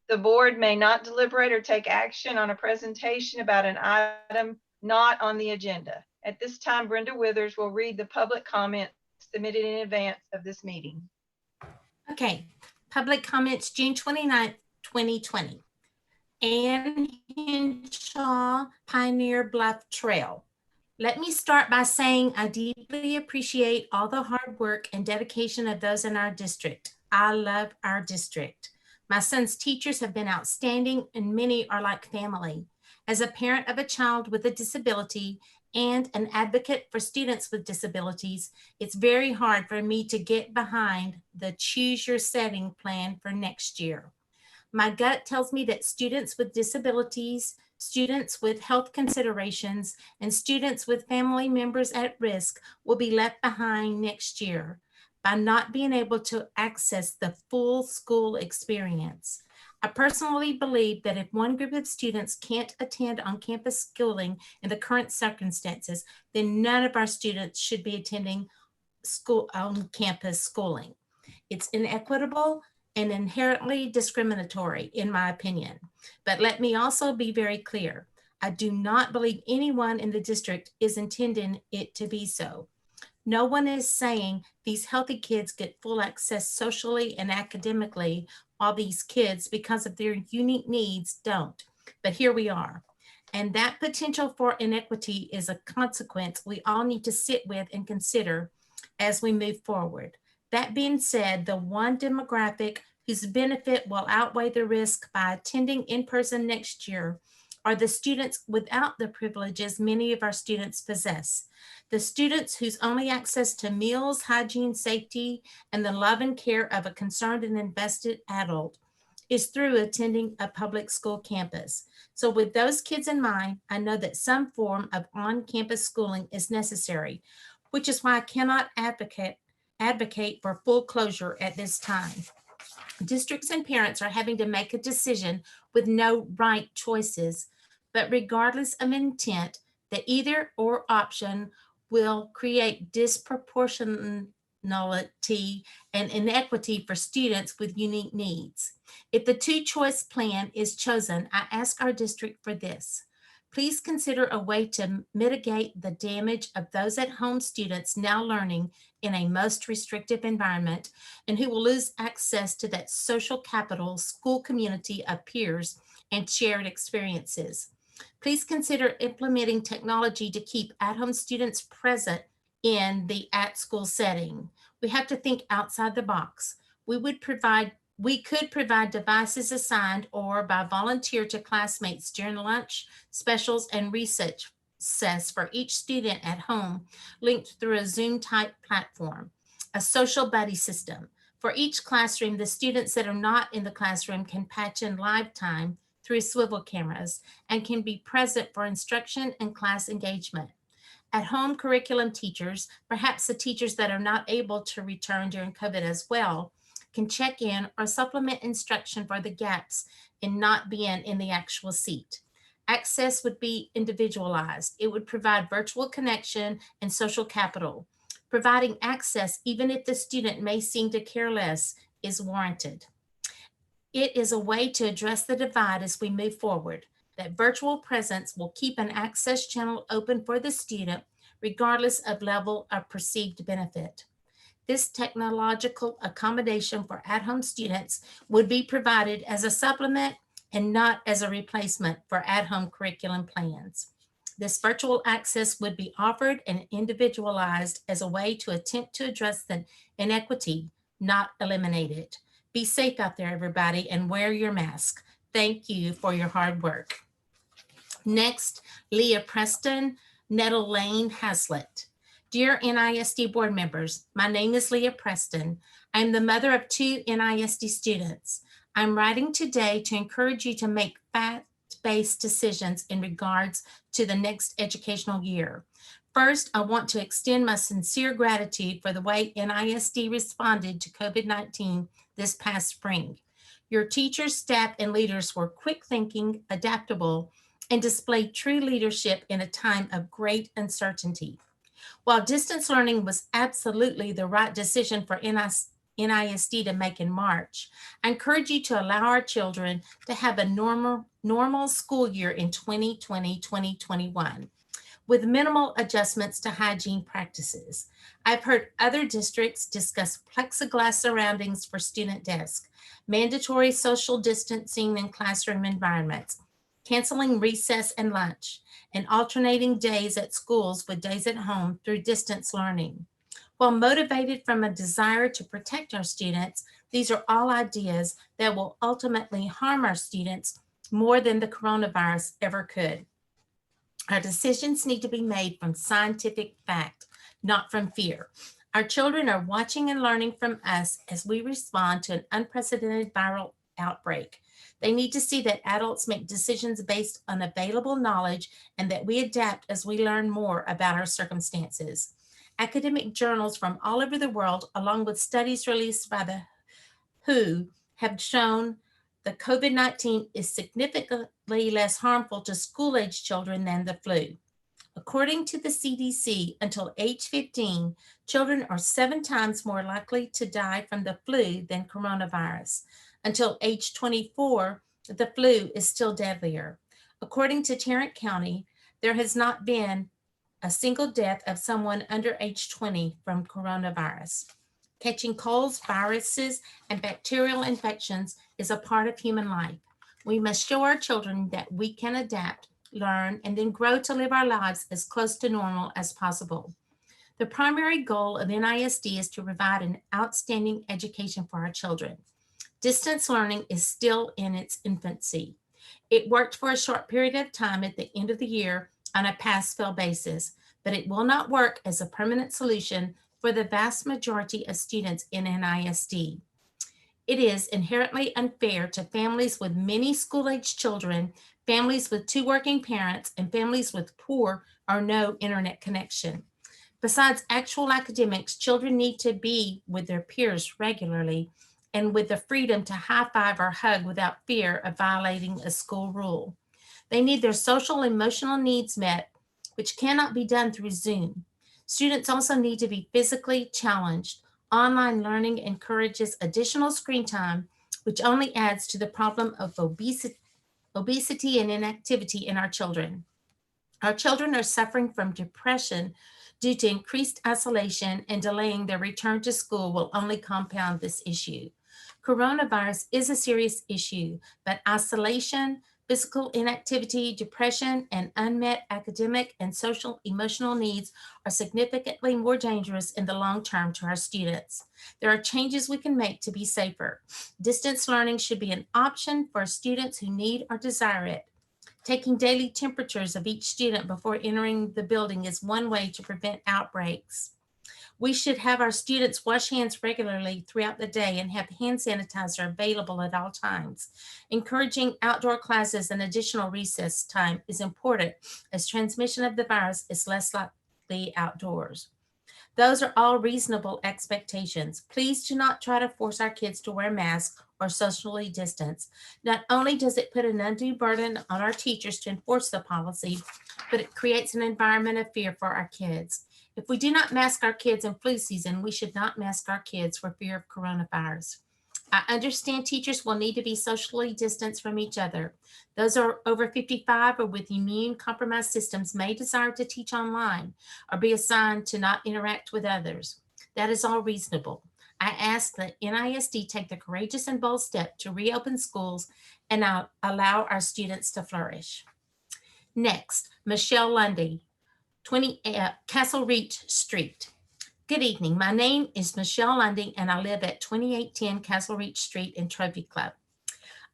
The board may not deliberate or take action on a presentation about an item not on the agenda. At this time, Brenda Withers will read the public comment submitted in advance of this meeting. Okay, public comments, June 29th, 2020. Ann Henshaw, Pioneer Bluff Trail. Let me start by saying I deeply appreciate all the hard work and dedication of those in our district. I love our district. My son's teachers have been outstanding and many are like family. As a parent of a child with a disability and an advocate for students with disabilities, it's very hard for me to get behind the choose your setting plan for next year. My gut tells me that students with disabilities, students with health considerations, and students with family members at risk will be left behind next year by not being able to access the full school experience. I personally believe that if one group of students can't attend on-campus schooling in the current circumstances, then none of our students should be attending school on-campus schooling. It's inequitable and inherently discriminatory, in my opinion. But let me also be very clear. I do not believe anyone in the district is intending it to be so. No one is saying these healthy kids get full access socially and academically, while these kids, because of their unique needs, don't. But here we are. And that potential for inequity is a consequence we all need to sit with and consider as we move forward. That being said, the one demographic whose benefit will outweigh the risk by attending in person next year are the students without the privileges many of our students possess. The students whose only access to meals, hygiene, safety, and the love and care of a concerned and invested adult is through attending a public school campus. So with those kids in mind, I know that some form of on-campus schooling is necessary, which is why I cannot advocate for full closure at this time. Districts and parents are having to make a decision with no right choices, but regardless of intent, the either or option will create disproportionality and inequity for students with unique needs. If the two-choice plan is chosen, I ask our district for this: Please consider a way to mitigate the damage of those at-home students now learning in a most restrictive environment and who will lose access to that social capital, school community of peers and shared experiences. Please consider implementing technology to keep at-home students present in the at-school setting. We have to think outside the box. We could provide devices assigned or by volunteer to classmates during lunch, specials, and recess for each student at home, linked through a Zoom type platform. A social buddy system. For each classroom, the students that are not in the classroom can patch in live time through swivel cameras and can be present for instruction and class engagement. At-home curriculum teachers, perhaps the teachers that are not able to return during COVID as well, can check in or supplement instruction for the gaps in not being in the actual seat. Access would be individualized. It would provide virtual connection and social capital. Providing access, even if the student may seem to care less, is warranted. It is a way to address the divide as we move forward. That virtual presence will keep an access channel open for the student, regardless of level of perceived benefit. This technological accommodation for at-home students would be provided as a supplement and not as a replacement for at-home curriculum plans. This virtual access would be offered and individualized as a way to attempt to address the inequity, not eliminate it. Be safe out there, everybody, and wear your mask. Thank you for your hard work. Next, Leah Preston, Nettle Lane, Hazlitt. Dear NISD board members, my name is Leah Preston. I'm the mother of 2 NISD students. I'm writing today to encourage you to make fact-based decisions in regards to the next educational year. First, I want to extend my sincere gratitude for the way NISD responded to COVID-19 this past spring. Your teachers, staff, and leaders were quick thinking, adaptable, and displayed true leadership in a time of great uncertainty. While distance learning was absolutely the right decision for NISD to make in March, I encourage you to allow our children to have a normal school year in 2020-2021 with minimal adjustments to hygiene practices. I've heard other districts discuss plexiglass surroundings for student desks, mandatory social distancing in classroom environments, canceling recess and lunch, and alternating days at schools with days at home through distance learning. While motivated from a desire to protect our students, these are all ideas that will ultimately harm our students more than the coronavirus ever could. Our decisions need to be made from scientific fact, not from fear. Our children are watching and learning from us as we respond to an unprecedented viral outbreak. They need to see that adults make decisions based on available knowledge and that we adapt as we learn more about our circumstances. Academic journals from all over the world, along with studies released by the WHO, have shown that COVID-19 is significantly less harmful to school-age children than the flu. According to the CDC, until age 15, children are 7 times more likely to die from the flu than coronavirus. Until age 24, the flu is still deadlier. According to Tarrant County, there has not been a single death of someone under age 20 from coronavirus. Catching colds, viruses, and bacterial infections is a part of human life. We must show our children that we can adapt, learn, and then grow to live our lives as close to normal as possible. The primary goal of NISD is to provide an outstanding education for our children. Distance learning is still in its infancy. It worked for a short period of time at the end of the year on a pass-fail basis, but it will not work as a permanent solution for the vast majority of students in NISD. It is inherently unfair to families with many school-age children, families with 2 working parents, and families with poor or no internet connection. Besides actual academics, children need to be with their peers regularly and with the freedom to high-five or hug without fear of violating a school rule. They need their social and emotional needs met, which cannot be done through Zoom. Students also need to be physically challenged. Online learning encourages additional screen time, which only adds to the problem of obesity and inactivity in our children. Our children are suffering from depression due to increased isolation, and delaying their return to school will only compound this issue. Coronavirus is a serious issue, but isolation, physical inactivity, depression, and unmet academic and social emotional needs are significantly more dangerous in the long term to our students. There are changes we can make to be safer. Distance learning should be an option for students who need or desire it. Taking daily temperatures of each student before entering the building is one way to prevent outbreaks. We should have our students wash hands regularly throughout the day and have hand sanitizer available at all times. Encouraging outdoor classes and additional recess time is important, as transmission of the virus is less likely outdoors. Those are all reasonable expectations. Please do not try to force our kids to wear masks or socially distance. Not only does it put an undue burden on our teachers to enforce the policy, but it creates an environment of fear for our kids. If we do not mask our kids in flu season, we should not mask our kids for fear of coronavirus. I understand teachers will need to be socially distanced from each other. Those who are over 55 or with immune compromised systems may desire to teach online or be assigned to not interact with others. That is all reasonable. I ask that NISD take the courageous and bold step to reopen schools and allow our students to flourish. Next, Michelle Lundy, 20 Castle Reach Street. Good evening. My name is Michelle Lundy, and I live at 2810 Castle Reach Street in Trophy Club.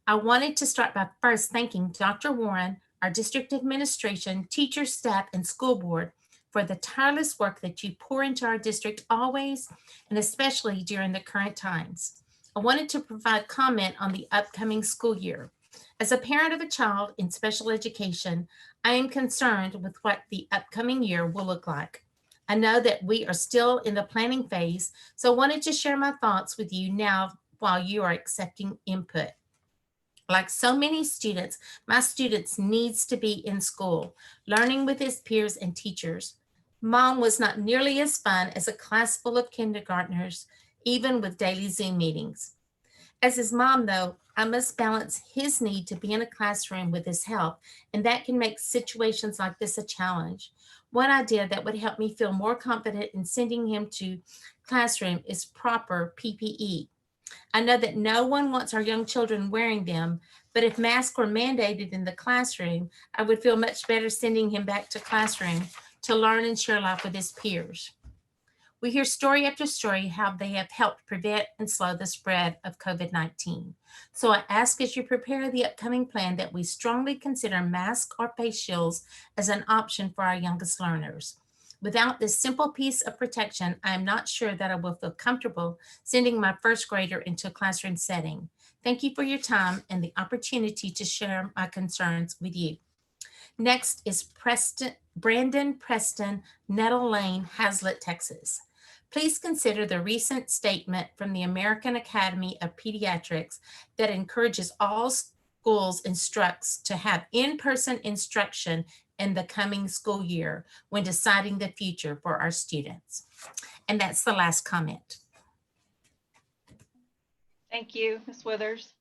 I wanted to start by first thanking Dr. Warren, our district administration, teachers, staff, and school board for the tireless work that you pour into our district always, and especially during the current times. I wanted to provide comment on the upcoming school year. As a parent of a child in special education, I am concerned with what the upcoming year will look like. I know that we are still in the planning phase, so I wanted to share my thoughts with you now while you are accepting input. Like so many students, my students needs to be in school, learning with his peers and teachers. Mom was not nearly as fun as a class full of kindergartners, even with daily Zoom meetings. As his mom, though, I must balance his need to be in a classroom with his help, and that can make situations like this a challenge. One idea that would help me feel more confident in sending him to classroom is proper PPE. I know that no one wants our young children wearing them, but if masks were mandated in the classroom, I would feel much better sending him back to classroom to learn and share life with his peers. We hear story after story how they have helped prevent and slow the spread of COVID-19. So I ask as you prepare the upcoming plan that we strongly consider masks or face shields as an option for our youngest learners. Without this simple piece of protection, I am not sure that I will feel comfortable sending my first grader into a classroom setting. Thank you for your time and the opportunity to share my concerns with you. Next is Brandon Preston, Nettle Lane, Hazlet, Texas. Please consider the recent statement from the American Academy of Pediatrics that encourages all schools instructs to have in-person instruction in the coming school year when deciding the future for our students. And that's the last comment. Thank you, Ms. Withers.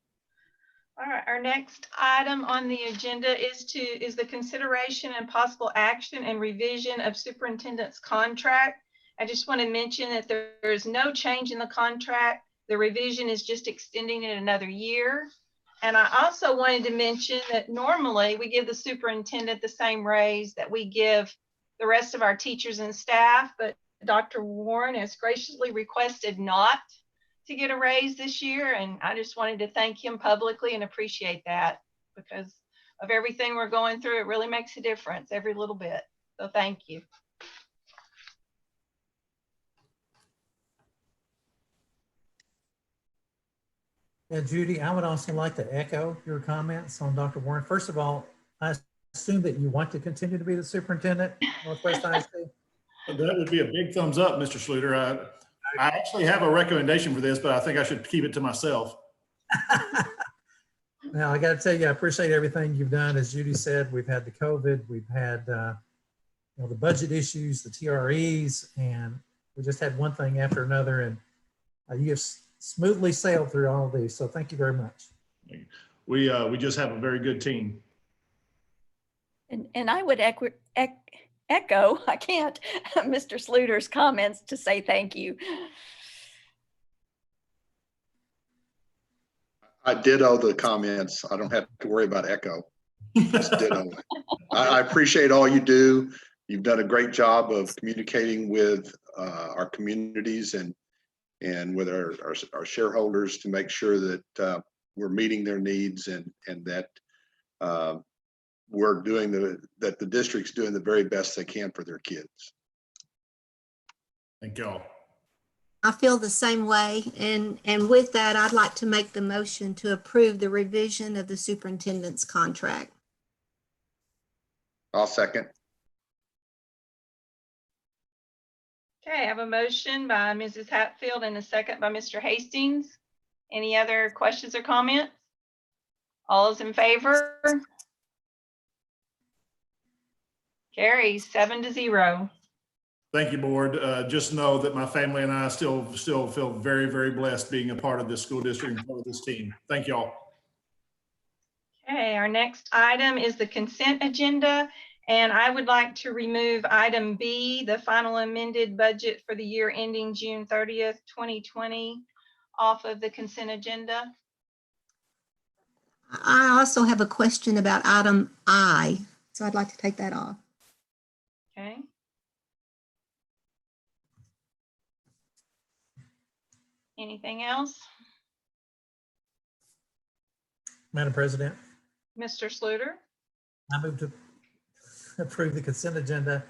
All right, our next item on the agenda is the consideration and possible action and revision of superintendent's contract. I just want to mention that there is no change in the contract. The revision is just extending it another year. And I also wanted to mention that normally we give the superintendent the same raise that we give the rest of our teachers and staff, but Dr. Warren has graciously requested not to get a raise this year. And I just wanted to thank him publicly and appreciate that, because of everything we're going through. It really makes a difference every little bit. So thank you. Yeah, Judy, I would also like to echo your comments on Dr. Warren. First of all, I assume that you want to continue to be the superintendent at Northwest ISD. That would be a big thumbs up, Mr. Schluter. I actually have a recommendation for this, but I think I should keep it to myself. Now, I got to tell you, I appreciate everything you've done. As Judy said, we've had the COVID, we've had the budget issues, the TREs, and we just had one thing after another, and you have smoothly sailed through all of these. So thank you very much. We just have a very good team. And I would echo, I can't, Mr. Sluter's comments to say thank you. I ditto the comments. I don't have to worry about echo. Just ditto. I appreciate all you do. You've done a great job of communicating with our communities and with our shareholders to make sure that we're meeting their needs and that that the district's doing the very best they can for their kids. Thank y'all. I feel the same way. And with that, I'd like to make the motion to approve the revision of the superintendent's contract. I'll second. Okay, I have a motion by Mrs. Hatfield and a second by Mr. Hastings. Any other questions or comments? All those in favor? Carries 7-0. Thank you, board. Just know that my family and I still feel very, very blessed being a part of this school district and part of this team. Thank y'all. Okay, our next item is the consent agenda, and I would like to remove item B, the final amended budget for the year ending June 30th, 2020, off of the consent agenda. I also have a question about item I, so I'd like to take that off. Okay. Anything else? Madam President, Mr. Sluter? I move to approve the consent agenda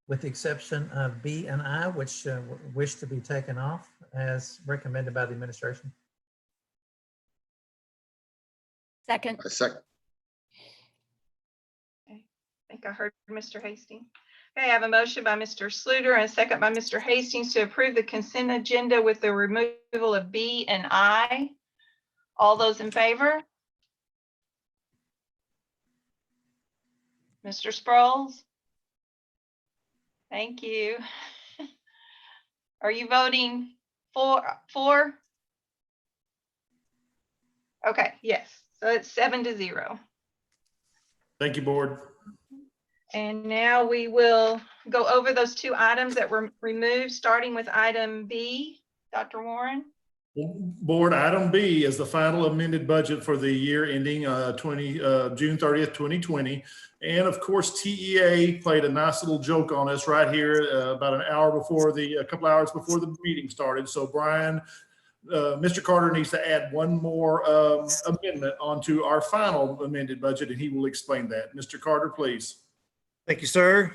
with the exception of B and I, which wish to be taken off as recommended by the administration. Second. I second. Okay. I think I heard Mr. Hastings. Okay, I have a motion by Mr. Sluter and a second by Mr. Hastings to approve the consent agenda with the removal of B and I. All those in favor? Mr. Sproles? Thank you. Are you voting for? Okay, yes. So it's 7-0. Thank you, board. And now we will go over those two items that were removed, starting with item B. Dr. Warren? Board, item B is the final amended budget for the year ending June 30th, 2020. And of course, TEA played a nice little joke on us right here about a couple hours before the meeting started. So Brian, Mr. Carter needs to add one more amendment onto our final amended budget, and he will explain that. Mr. Carter, please. Thank you, sir.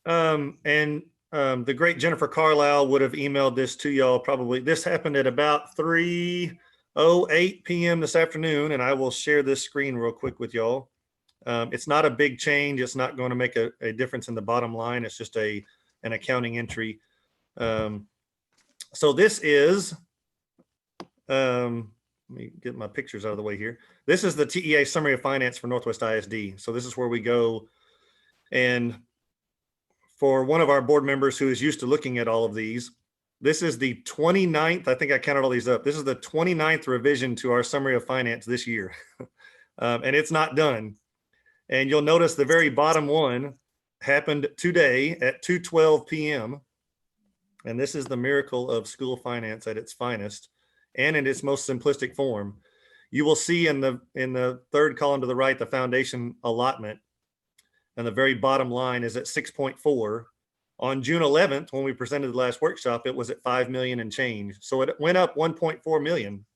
The great Jennifer Carlisle would have emailed this to y'all probably. This happened at about 3:08 p.m. this afternoon, and I will share this screen real quick with y'all. It's not a big change. It's not going to make a difference in the bottom line. It's just an accounting entry. So this is, let me get my pictures out of the way here. This is the TEA Summary of Finance for Northwest ISD. So this is where we go. And for one of our board members who is used to looking at all of these, this is the 29th, I think I counted all these up. This is the 29th revision to our Summary of Finance this year. And it's not done. And you'll notice the very bottom one happened today at 2:12 p.m. And this is the miracle of school finance at its finest and in its most simplistic form. You will see in the third column to the right, the foundation allotment. And the very bottom line is at 6.4. On June 11th, when we presented the last workshop, it was at 5 million and change. So it went up 1.4 million,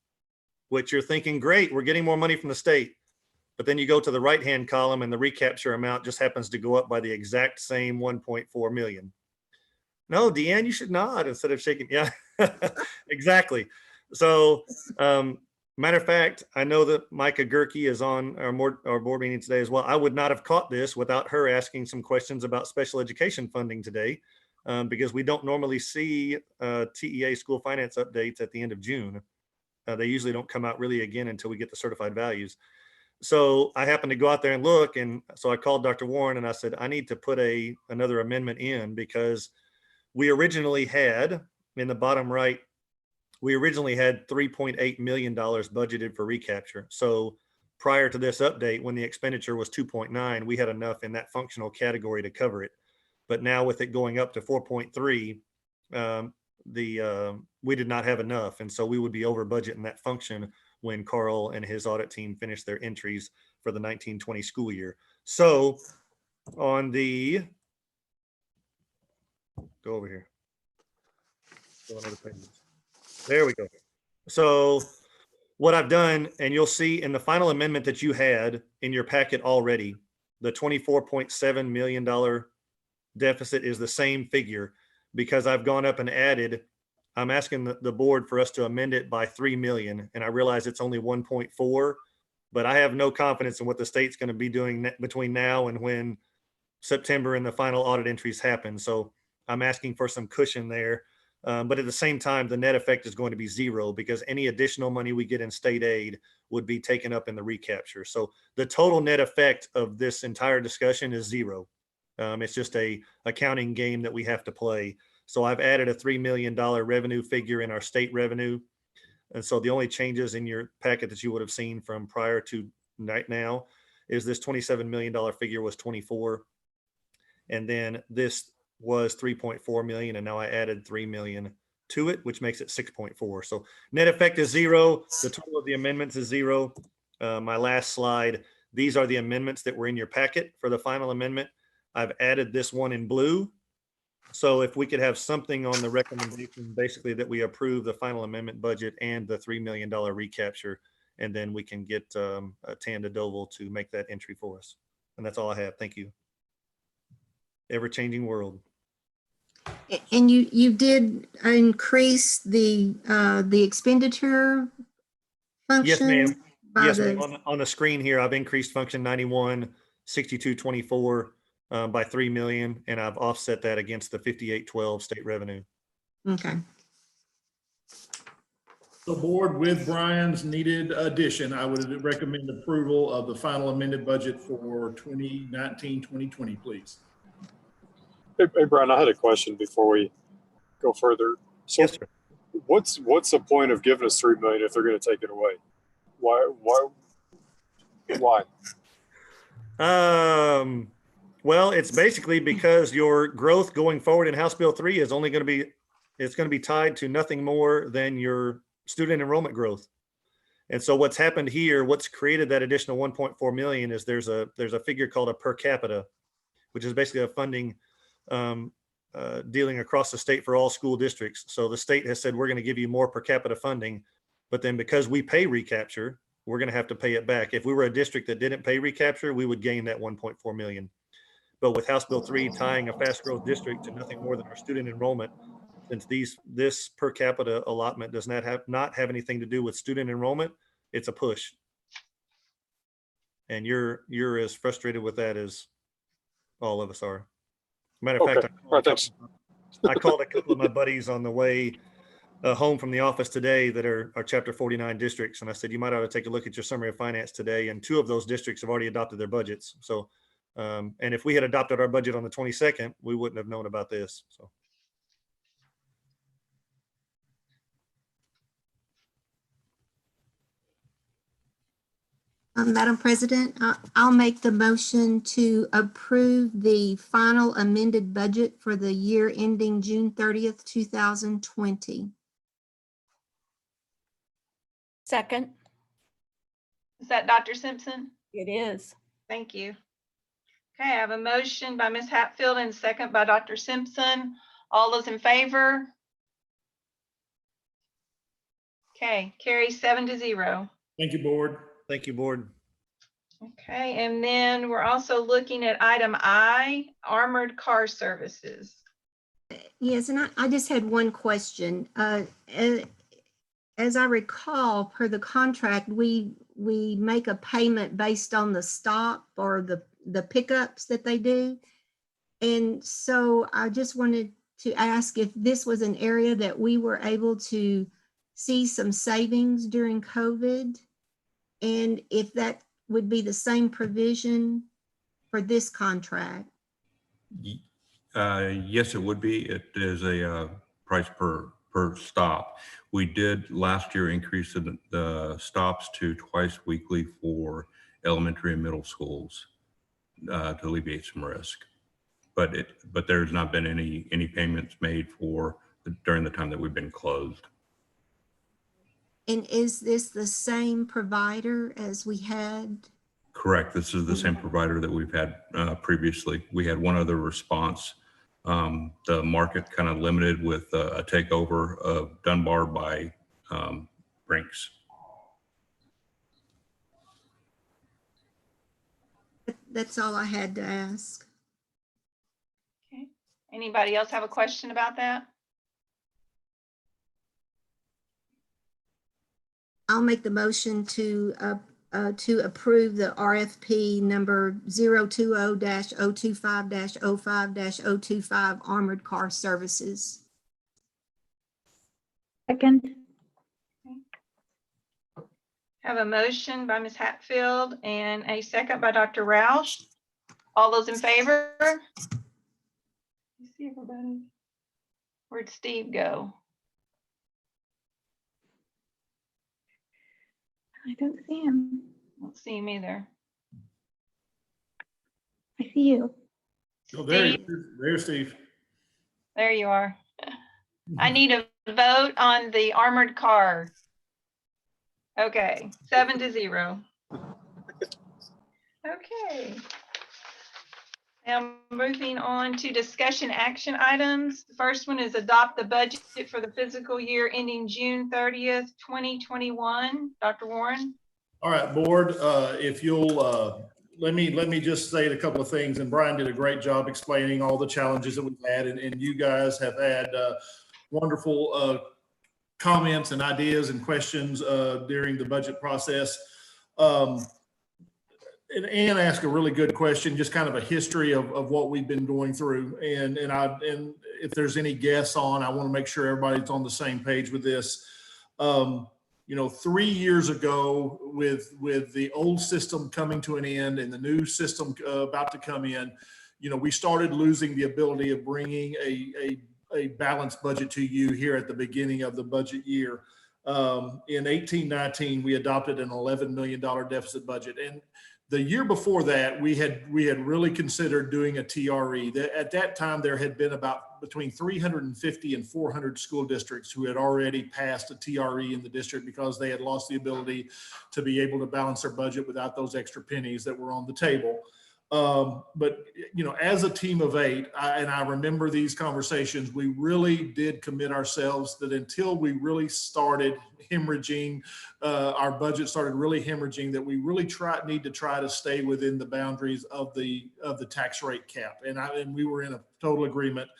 which you're thinking, great, we're getting more money from the state. But then you go to the right-hand column and the recapture amount just happens to go up by the exact same 1.4 million. No, Deanne, you should nod instead of shaking. Yeah, exactly. So, matter of fact, I know that Micah Gerke is on our board meeting today as well. I would not have caught this without her asking some questions about special education funding today, because we don't normally see TEA school finance updates at the end of June. They usually don't come out really again until we get the certified values. So I happened to go out there and look, and so I called Dr. Warren and I said, I need to put another amendment in because we originally had, in the bottom right, we originally had $3.8 million budgeted for recapture. So prior to this update, when the expenditure was 2.9, we had enough in that functional category to cover it. But now with it going up to 4.3, we did not have enough. And so we would be over budget in that function when Carl and his audit team finished their entries for the 1920 school year. So on the, go over here. Go on other pages. There we go. So what I've done, and you'll see in the final amendment that you had in your packet already, the $24.7 million deficit is the same figure, because I've gone up and added, I'm asking the board for us to amend it by 3 million. And I realize it's only 1.4, but I have no confidence in what the state's going to be doing between now and when September and the final audit entries happen. So I'm asking for some cushion there. But at the same time, the net effect is going to be zero, because any additional money we get in state aid would be taken up in the recapture. So the total net effect of this entire discussion is zero. It's just a accounting game that we have to play. So I've added a $3 million revenue figure in our state revenue. And so the only changes in your packet that you would have seen from prior to right now is this $27 million figure was 24. And then this was 3.4 million. And now I added 3 million to it, which makes it 6.4. So net effect is zero. The total of the amendments is zero. My last slide, these are the amendments that were in your packet for the final amendment. I've added this one in blue. So if we could have something on the recommendation, basically that we approve the final amendment budget and the $3 million recapture, and then we can get Tanda Doval to make that entry for us. And that's all I have. Thank you. Ever-changing world. And you did increase the expenditure function? Yes, ma'am. Yes, the, ma'am. On the screen here, I've increased function 91, 6224 by 3 million, and I've offset that against the 5812 state revenue. Okay. The board, with Brian's needed addition, I would recommend approval of the final amended budget for 2019-2020, please. Hey, Brian, I had a question before we go further. So Yes, sir. what's the point of giving us 3 million if they're going to take it away? Why? Well, it's basically because your growth going forward in House Bill 3 is only going to be, it's going to be tied to nothing more than your student enrollment growth. And so what's happened here, what's created that additional 1.4 million is there's a figure called a per capita, which is basically a funding dealing across the state for all school districts. So the state has said, we're going to give you more per capita funding, but then because we pay recapture, we're going to have to pay it back. If we were a district that didn't pay recapture, we would gain that 1.4 million. But with House Bill 3 tying a fast growth district to nothing more than our student enrollment, since this per capita allotment does not have anything to do with student enrollment, it's a push. And you're as frustrated with that as all of us are. Matter of fact, I called a couple of my buddies on the way home from the office today that are Chapter 49 districts. And I said, you might ought to take a look at your summary of finance today. And 2 of those districts have already adopted their budgets. So, and if we had adopted our budget on the 22nd, we wouldn't have known about this. So. Madam President, I'll make the motion to approve the final amended budget for the year ending June 30th, 2020. Second. Is that Dr. Simpson? It is. Thank you. Okay, I have a motion by Ms. Hatfield and a second by Dr. Simpson. All those in favor? Okay, carries 7-0. Thank you, board. Thank you, board. Okay, and then we're also looking at item I, armored car services. Yes, and I just had one question. As I recall, per the contract, we make a payment based on the stop or the pickups that they do. And so I just wanted to ask if this was an area that we were able to see some savings during COVID, and if that would be the same provision for this contract. Yes, it would be. It is a price per per stop. We did last year increase the stops to twice weekly for elementary and middle schools to alleviate some risk. But there's not been any payments made for during the time that we've been closed. And is this the same provider as we had? Correct. This is the same provider that we've had previously. We had one other response. The market kind of limited with a takeover of Dunbar by Brinks. That's all I had to ask. Okay. Anybody else have a question about that? I'll make the motion to approve the RFP number 020-025-05-025 Armored Car Services. Second. Have a motion by Ms. Hatfield and a second by Dr. Roush. All those in favor? You see everybody? Where'd Steve go? I don't see him. Don't see him either. I see you. Oh, there's Steve. There you are. I need a vote on the armored car. Okay, 7-0. Okay. Now moving on to discussion action items. The first one is adopt the budget for the fiscal year ending June 30th, 2021. Dr. Warren. All right, board, if you'll let me just say a couple of things, and Brian did a great job explaining all the challenges that we've had, and you guys have had wonderful comments and ideas and questions during the budget process. And Ann asked a really good question, just kind of a history of what we've been going through. And if there's any guests on, I want to make sure everybody's on the same page with this. 3 years ago, with the old system coming to an end and the new system about to come in, we started losing the ability of bringing a balanced budget to you here at the beginning of the budget year. In 18-19, we adopted an $11 million deficit budget. And the year before that, we had really considered doing a TRE. At that time, there had been about between 350 and 400 school districts who had already passed a TRE in the district because they had lost the ability to be able to balance their budget without those extra pennies that were on the table. But as a team of 8, and I remember these conversations, we really did commit ourselves that until we really started hemorrhaging, our budget started really hemorrhaging, that we really need to try to stay within the boundaries of the tax rate cap. And we were in a total agreement.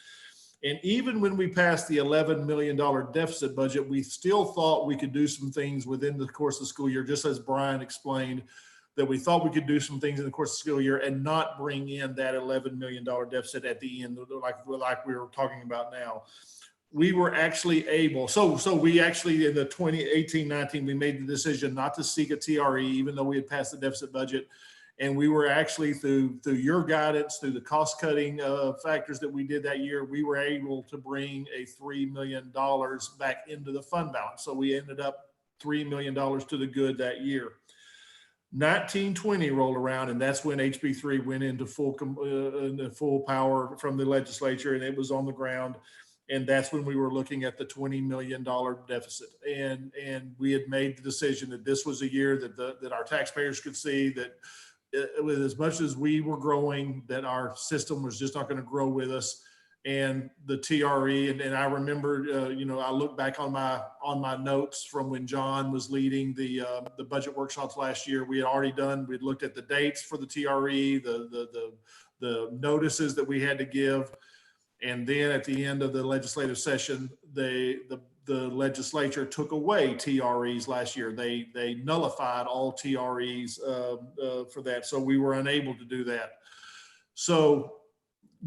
And even when we passed the $11 million deficit budget, we still thought we could do some things within the course of the school year, just as Brian explained, that we thought we could do some things in the course of the school year and not bring in that $11 million deficit at the end, like we were talking about now. We were actually able, so we actually in the 2018-19, we made the decision not to seek a TRE, even though we had passed the deficit budget. And we were actually through your guidance, through the cost cutting factors that we did that year, we were able to bring a $3 million back into the fund balance. So we ended up $3 million to the good that year. 1920 rolled around, and that's when HB3 went into full power from the legislature, and it was on the ground. And that's when we were looking at the $20 million deficit. And we had made the decision that this was a year that our taxpayers could see that with as much as we were growing, that our system was just not going to grow with us. And the TRE, and I remember, I look back on my notes from when John was leading the budget workshops last year. We had we'd looked at the dates for the TRE, the notices that we had to give, and then at the end of the legislative session, the legislature took away TREs last year. They nullified all TREs for that, so we were unable to do that. So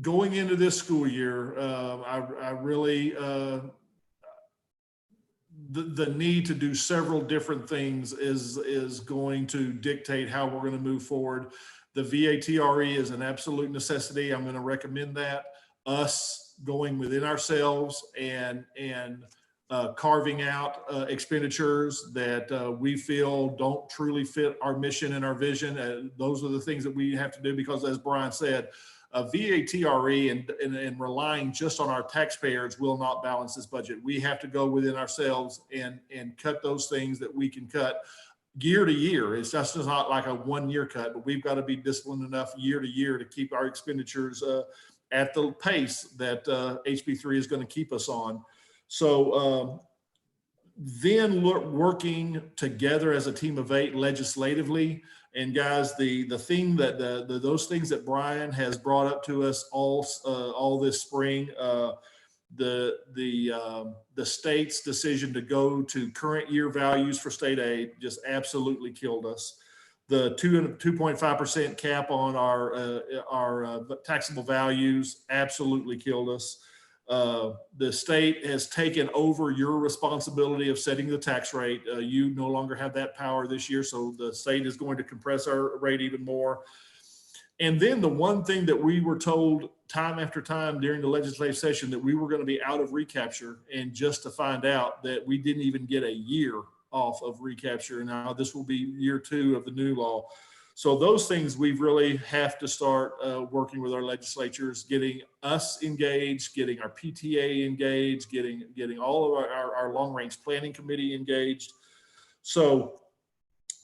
going into this school year, I really, the need to do several different things is going to dictate how we're going to move forward. The VA TRE is an absolute necessity. I'm going to recommend that. Us going within ourselves and carving out expenditures that we feel don't truly fit our mission and our vision. Those are the things that we have to do because, as Brian said, VATRE and relying just on our taxpayers will not balance this budget. We have to go within ourselves and cut those things that we can cut year to year. It's just not like a 1 year cut, but we've got to be disciplined enough year to year to keep our expenditures at the pace that HB3 is going to keep us on. So then working together as a team of 8 legislatively. And guys, the thing that those things that Brian has brought up to us all this spring, the state's decision to go to current year values for state aid just absolutely killed us. The 2.5% cap on our taxable values absolutely killed us. The state has taken over your responsibility of setting the tax rate. You no longer have that power this year, so the state is going to compress our rate even more. And then the one thing that we were told time after time during the legislative session that we were going to be out of recapture, and just to find out that we didn't even get a year off of recapture. Now this will be year 2 of the new law. So those things we really have to start working with our legislatures, getting us engaged, getting our PTA engaged, getting all of our long range planning committee engaged. So,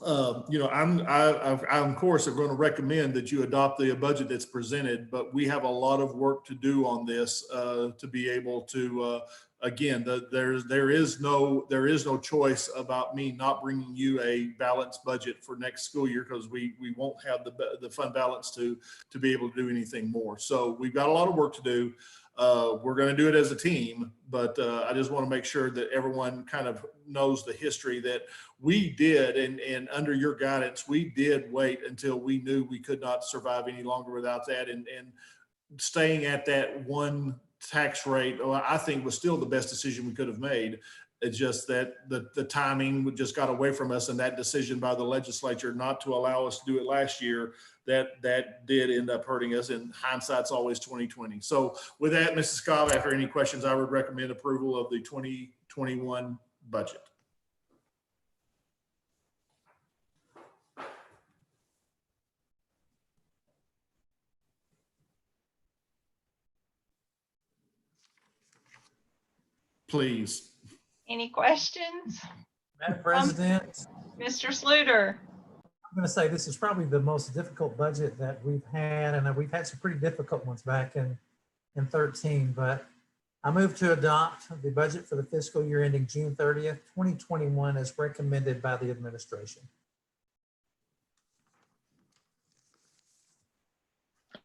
you know, I'm of course going to recommend that you adopt the budget that's presented, but we have a lot of work to do on this to be able to. Again, there is no choice about me not bringing you a balanced budget for next school year, because we won't have the fund balance to be able to do anything more. So we've got a lot of work to do. We're going to do it as a team, but I just want to make sure that everyone kind of knows the history that we did, and under your guidance, we did wait until we knew we could not survive any longer without that, and staying at that one tax rate, I think, was still the best decision we could have made. It's just that the timing just got away from us, and that decision by the legislature not to allow us to do it last year, that did end up hurting us, and hindsight's always 2020. So with that, Mrs. Cobb, after any questions, I would recommend approval of the 2021 budget. Please. Any questions? Madam President, Mr. Sluter? I'm going to say this is probably the most difficult budget that we've had, and we've had some pretty difficult ones back in 13, but I move to adopt the budget for the fiscal year ending June 30th, 2021 as recommended by the administration.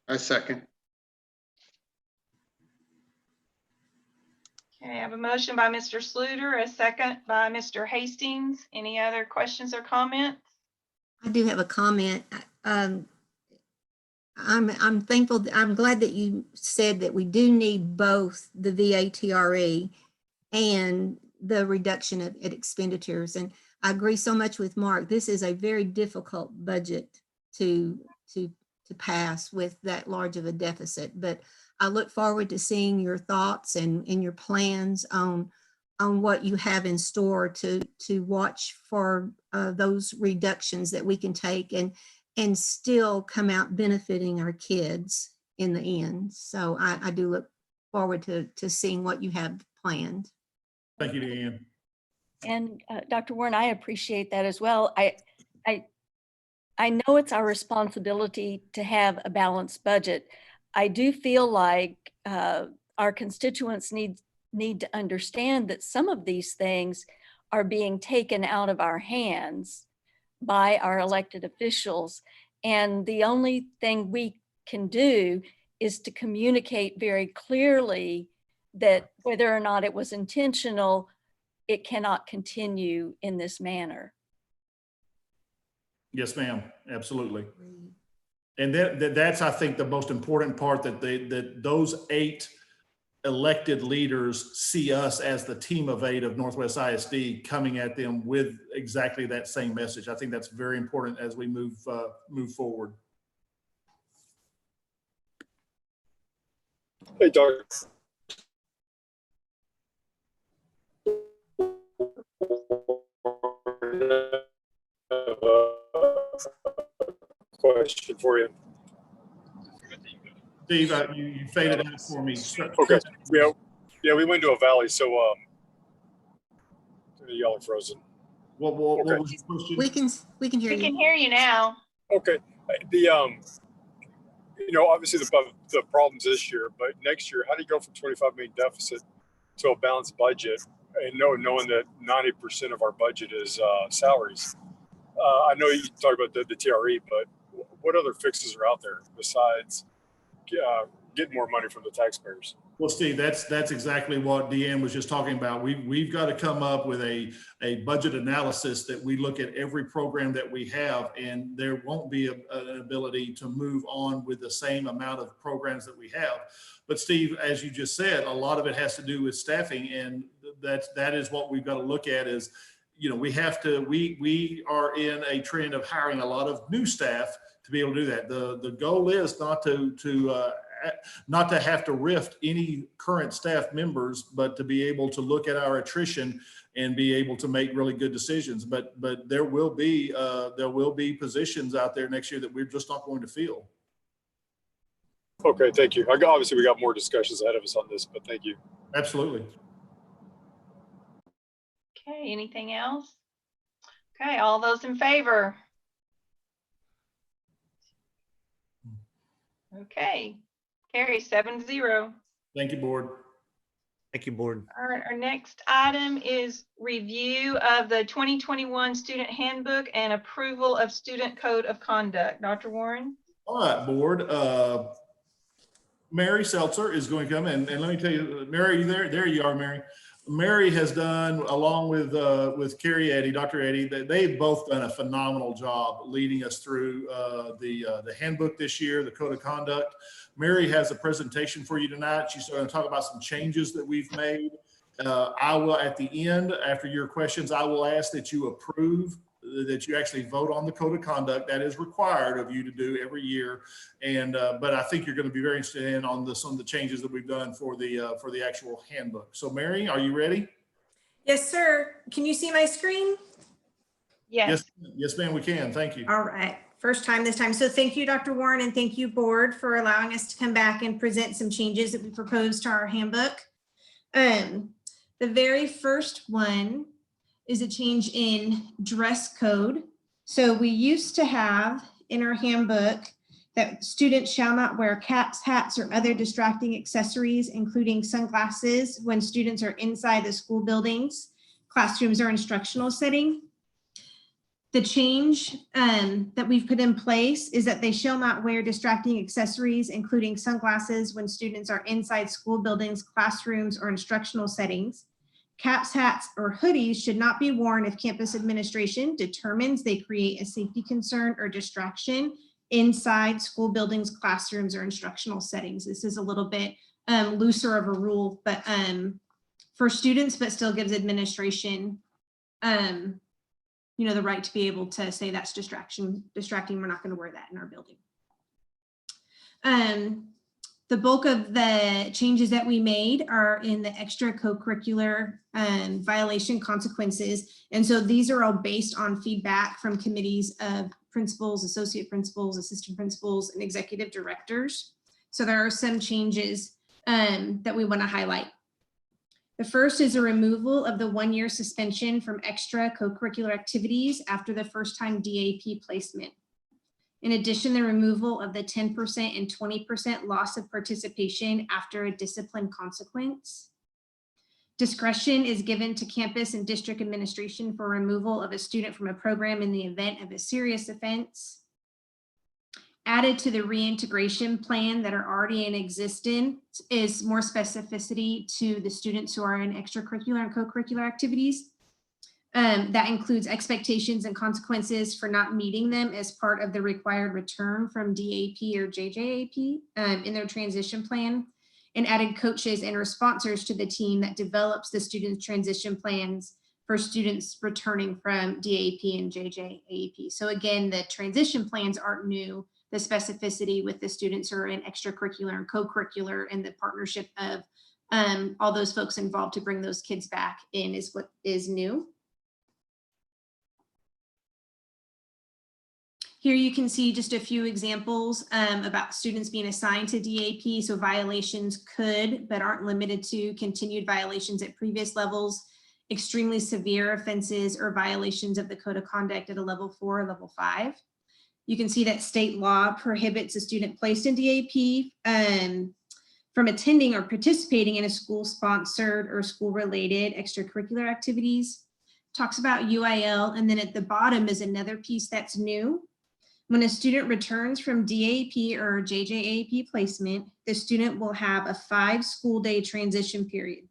I second. Okay, I have a motion by Mr. Sluter, a second by Mr. Hastings. Any other questions or comments? I do have a comment. I'm thankful, I'm glad that you said that we do need both the VATRE and the reduction of expenditures. And I agree so much with Mark. This is a very difficult budget to pass with that large of a deficit. But I look forward to seeing your thoughts and your plans on what you have in store to watch for those reductions that we can take and still come out benefiting our kids in the end. So I do look forward to seeing what you have planned. Thank you, Deanne. And Dr. Warren, I appreciate that as well. I know it's our responsibility to have a balanced budget. I do feel like our constituents need to understand that some of these things are being taken out of our hands by our elected officials. And the only thing we can do is to communicate very clearly that whether or not it was intentional, it cannot continue in this manner. Yes, ma'am. Absolutely. And that's, I think, the most important part, that those 8 elected leaders see us as the team of 8 of Northwest ISD coming at them with exactly that same message. I think that's very important as we move forward. Hey, Dr. question for you. Steve, you faded out for me. Okay. Yeah, we went to a valley, so y'all are frozen. What was your question? We can hear We you. can hear you now. Okay. The obviously the problems this year, but next year, how do you go from 25 million deficit to a balanced budget, and knowing that 90% of our budget is salaries? I know you talked about the TRE, but what other fixes are out there besides getting more money from the taxpayers? Well, Steve, that's exactly what Deanne was just talking about. We've got to come up with a budget analysis that we look at every program that we have, and there won't be an ability to move on with the same amount of programs that we have. But Steve, as you just said, a lot of it has to do with staffing, and that is what we've got to look at is, we are in a trend of hiring a lot of new staff to be able to do that. The goal is not to have to rift any current staff members, but to be able to look at our attrition and be able to make really good decisions. But there will be positions out there next year that we're just not going to fill. Okay, thank you. Obviously, we got more discussions ahead of us on this, but thank you. Absolutely. Okay, anything else? Okay, all those in favor? Okay, carry 7-0. Thank you, board. Thank you, board. All right, our next item is review of the 2021 student handbook and approval of student code of conduct. Dr. Warren? All right, board. Mary Seltzer is going to come and let me tell you, Mary, you there you are, Mary. Mary has done, along with Carrie Eddy, Dr. Eddy, they've both done a phenomenal job leading us through the handbook this year, the code of conduct. Mary has a presentation for you tonight. She's going to talk about some changes that we've made. I will, at the end, after your questions, I will ask that you approve, that you actually vote on the code of conduct. That is required of you to do every year. And but I think you're going to be very interested in on some of the changes that we've done for the actual handbook. So Mary, are you ready? Yes, sir. Can you see my screen? Yes. Yes, ma'am, we can. Thank you. All right. First time this time. So thank you, Dr. Warren, and thank you, board, for allowing us to come back and present some changes that we proposed to our handbook. The very first one is a change in dress code. So we used to have in our handbook that students shall not wear caps, hats, or other distracting accessories, including sunglasses, when students are inside the school buildings, classrooms, or instructional setting. The change that we've put in place is that they shall not wear distracting accessories, including sunglasses, when students are inside school buildings, classrooms, or instructional settings. Caps, hats, or hoodies should not be worn if campus administration determines they create a safety concern or distraction inside school buildings, classrooms, or instructional settings. This is a little bit looser of a rule, but for students, but still gives administration the right to be able to say that's distracting, we're not going to wear that in our building. The bulk of the changes that we made are in the extra co-curricular violation consequences. And so these are all based on feedback from committees of principals, associate principals, assistant principals, and executive directors. So there are some changes that we want to highlight. The first is a removal of the 1-year suspension from extra co-curricular activities after the first time DAP placement. In addition, the removal of the 10% and 20% loss of participation after a discipline consequence. Discretion is given to campus and district administration for removal of a student from a program in the event of a serious offense. Added to the reintegration plan that are already in existence is more specificity to the students who are in extracurricular and co-curricular activities. That includes expectations and consequences for not meeting them as part of the required return from DAP or JJAP in their transition plan, and added coaches and sponsors to the team that develops the students' transition plans for students returning from DAP and JJAP. So again, the transition plans aren't new. The specificity with the students who are in extracurricular and co-curricular and the partnership of all those folks involved to bring those kids back in is what is new. Here you can see just a few examples about students being assigned to DAP. So violations could, but aren't limited to, continued violations at previous levels, extremely severe offenses, or violations of the code of conduct at a level 4 or level 5. You can see that state law prohibits a student placed in DAP from attending or participating in a school-sponsored or school-related extracurricular activities. Talks about UIL, and then at the bottom is another piece that's new. When a student returns from DAP or JJAP placement, the student will have a 5-school-day transition period.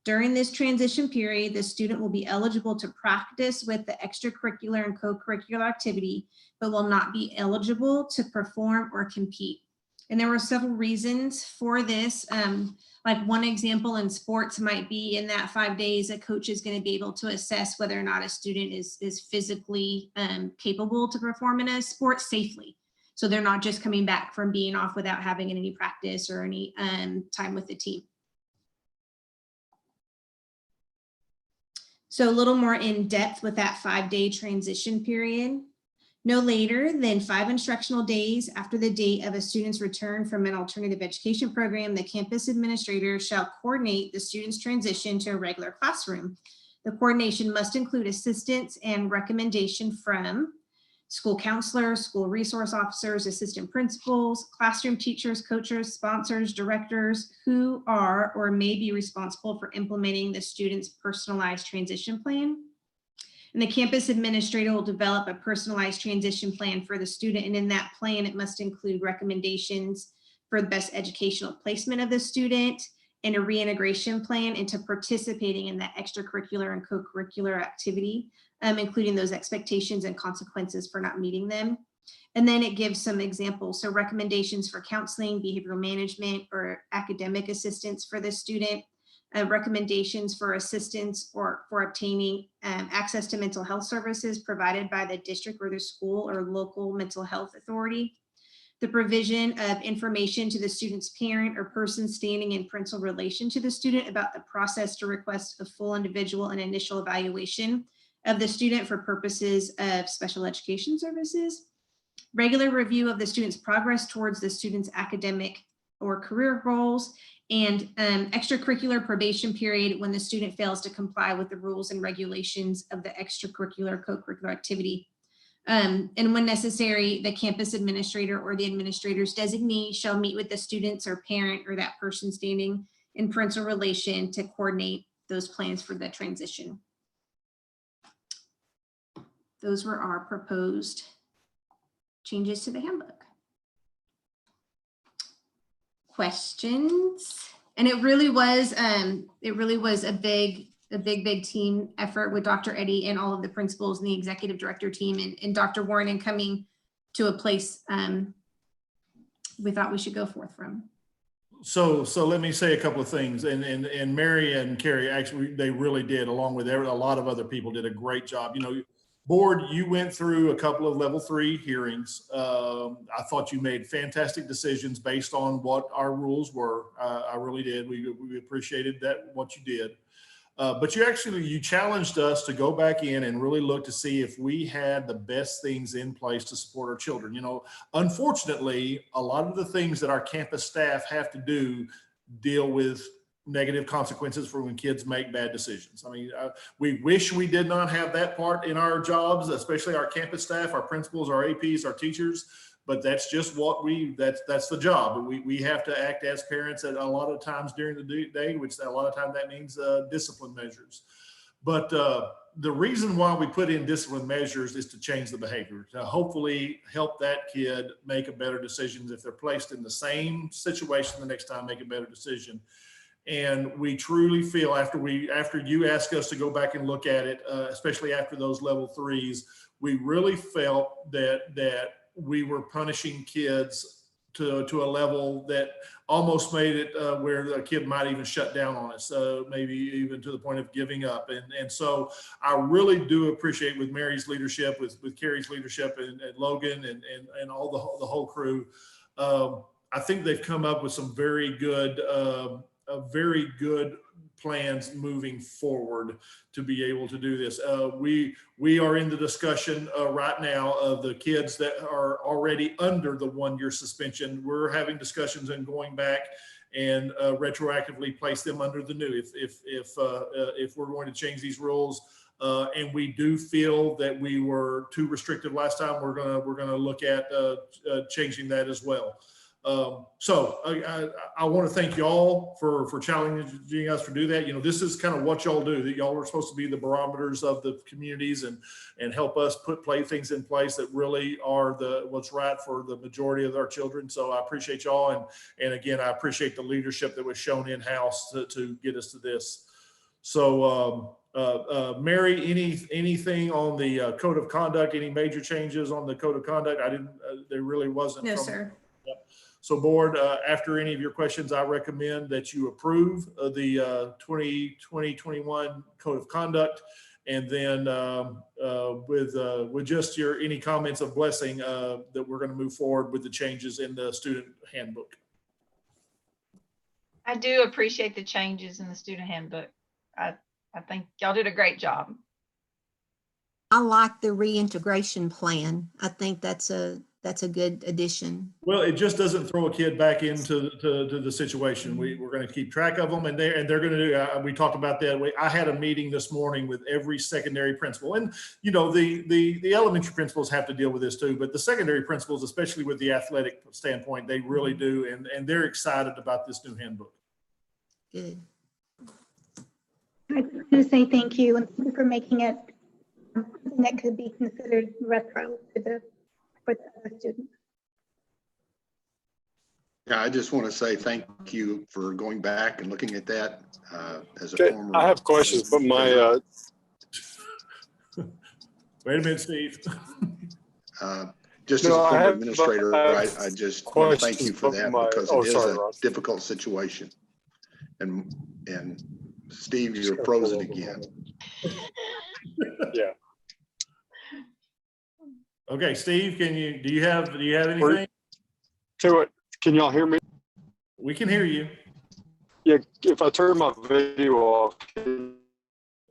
During this transition period, the student will be eligible to practice with the extracurricular and co-curricular activity, but will not be eligible to perform or compete. And there were several reasons for this. Like one example in sports might be in that 5 days, a coach is going to be able to assess whether or not a student is physically capable to perform in a sport safely. So they're not just coming back from being off without having any practice or any time with the team. So a little more in depth with that 5-day transition period. No later than 5 instructional days after the date of a student's return from an alternative education program, the campus administrator shall coordinate the student's transition to a regular classroom. The coordination must include assistance and recommendation from school counselors, school resource officers, assistant principals, classroom teachers, coaches, sponsors, directors who are or may be responsible for implementing the student's personalized transition plan. And the campus administrator will develop a personalized transition plan for the student. And in that plan, it must include recommendations for the best educational placement of the student and a reintegration plan into participating in that extracurricular and co-curricular activity, including those expectations and consequences for not meeting them. And then it gives some examples. So recommendations for counseling, behavioral management, or academic assistance for the student. Recommendations for assistance or for obtaining access to mental health services provided by the district or the school or local mental health authority. The provision of information to the student's parent or person standing in parental relation to the student about the process to request a full individual and initial evaluation of the student for purposes of special education services. Regular review of the student's progress towards the student's academic or career goals, and extracurricular probation period when the student fails to comply with the rules and regulations of the extracurricular co-curricular activity. And when necessary, the campus administrator or the administrator's designee shall meet with the students or parent or that person standing in parental relation to coordinate those plans for the transition. Those were our proposed changes to the handbook. Questions? And it really was a big team effort with Dr. Eddy and all of the principals and the executive director team and Dr. Warren, and coming to a place we thought we should go forth from. So let me say a couple of things, and Mary and Carrie, actually, they really did, along with a lot of other people, did a great job. You know, board, you went through a couple of level 3 hearings. I thought you made fantastic decisions based on what our rules were. I really did. We appreciated that, what you did. But you challenged us to go back in and really look to see if we had the best things in place to support our children. You know, unfortunately, a lot of the things that our campus staff have to do deal with negative consequences for when kids make bad decisions. I mean, we wish we did not have that part in our jobs, especially our campus staff, our principals, our APs, our teachers, but that's just what that's the job. We have to act as parents at a lot of times during the day, which a lot of times that means discipline measures. But the reason why we put in discipline measures is to change the behavior, to hopefully help that kid make a better decision. If they're placed in the same situation the next time, make a better decision. And we truly feel after you ask us to go back and look at it, especially after those level 3s, we really felt that we were punishing kids to a level that almost made it where the kid might even shut down on us, maybe even to the point of giving up. And so I really do appreciate, with Mary's leadership, with Carrie's leadership, and Logan and all the whole crew. I think they've come up with some very good plans moving forward to be able to do this. We are in the discussion right now of the kids that are already under the 1-year suspension. We're having discussions and going back and retroactively place them under the new. If we're going to change these rules, and we do feel that we were too restrictive last time, we're gonna look at changing that as well. So I want to thank y'all for challenging us to do that. You know, this is kind of what y'all do, that y'all are supposed to be the barometers of the communities and help us put things in place that really are what's right for the majority of our children. So I appreciate y'all. And again, I appreciate the leadership that was shown in-house to get us to this. So Mary, anything on the code of conduct, any major changes on the code of conduct? There really wasn't. No, sir. Yep. So board, after any of your questions, I recommend that you approve the 2020-21 code of conduct. And then with just any comments of blessing, that we're going to move forward with the changes in the student handbook. I do appreciate the changes in the student handbook. I think y'all did a great job. I like the reintegration plan. I think that's a good addition. Well, it just doesn't throw a kid back into the situation. We're going to keep track of them, and they're going to do. We talked about that. I had a meeting this morning with every secondary principal, and you know the elementary principals have to deal with this too, but the secondary principals, especially with the athletic standpoint, they really do, and they're excited about this new handbook. Good. I just want to say thank you and thank you for making it something that could be considered retro for the other students. Yeah, I just want to say thank you for going back and looking at that as a Okay, former. I have questions, but my Wait a minute, Steve. Just as a former administrator, I just want to thank you for that because it is a difficult situation. And Steve, you're frozen again. Yeah. Okay, Steve, do you have anything? To it. Can y'all hear me? We can hear you. Yeah, if I turn my video off,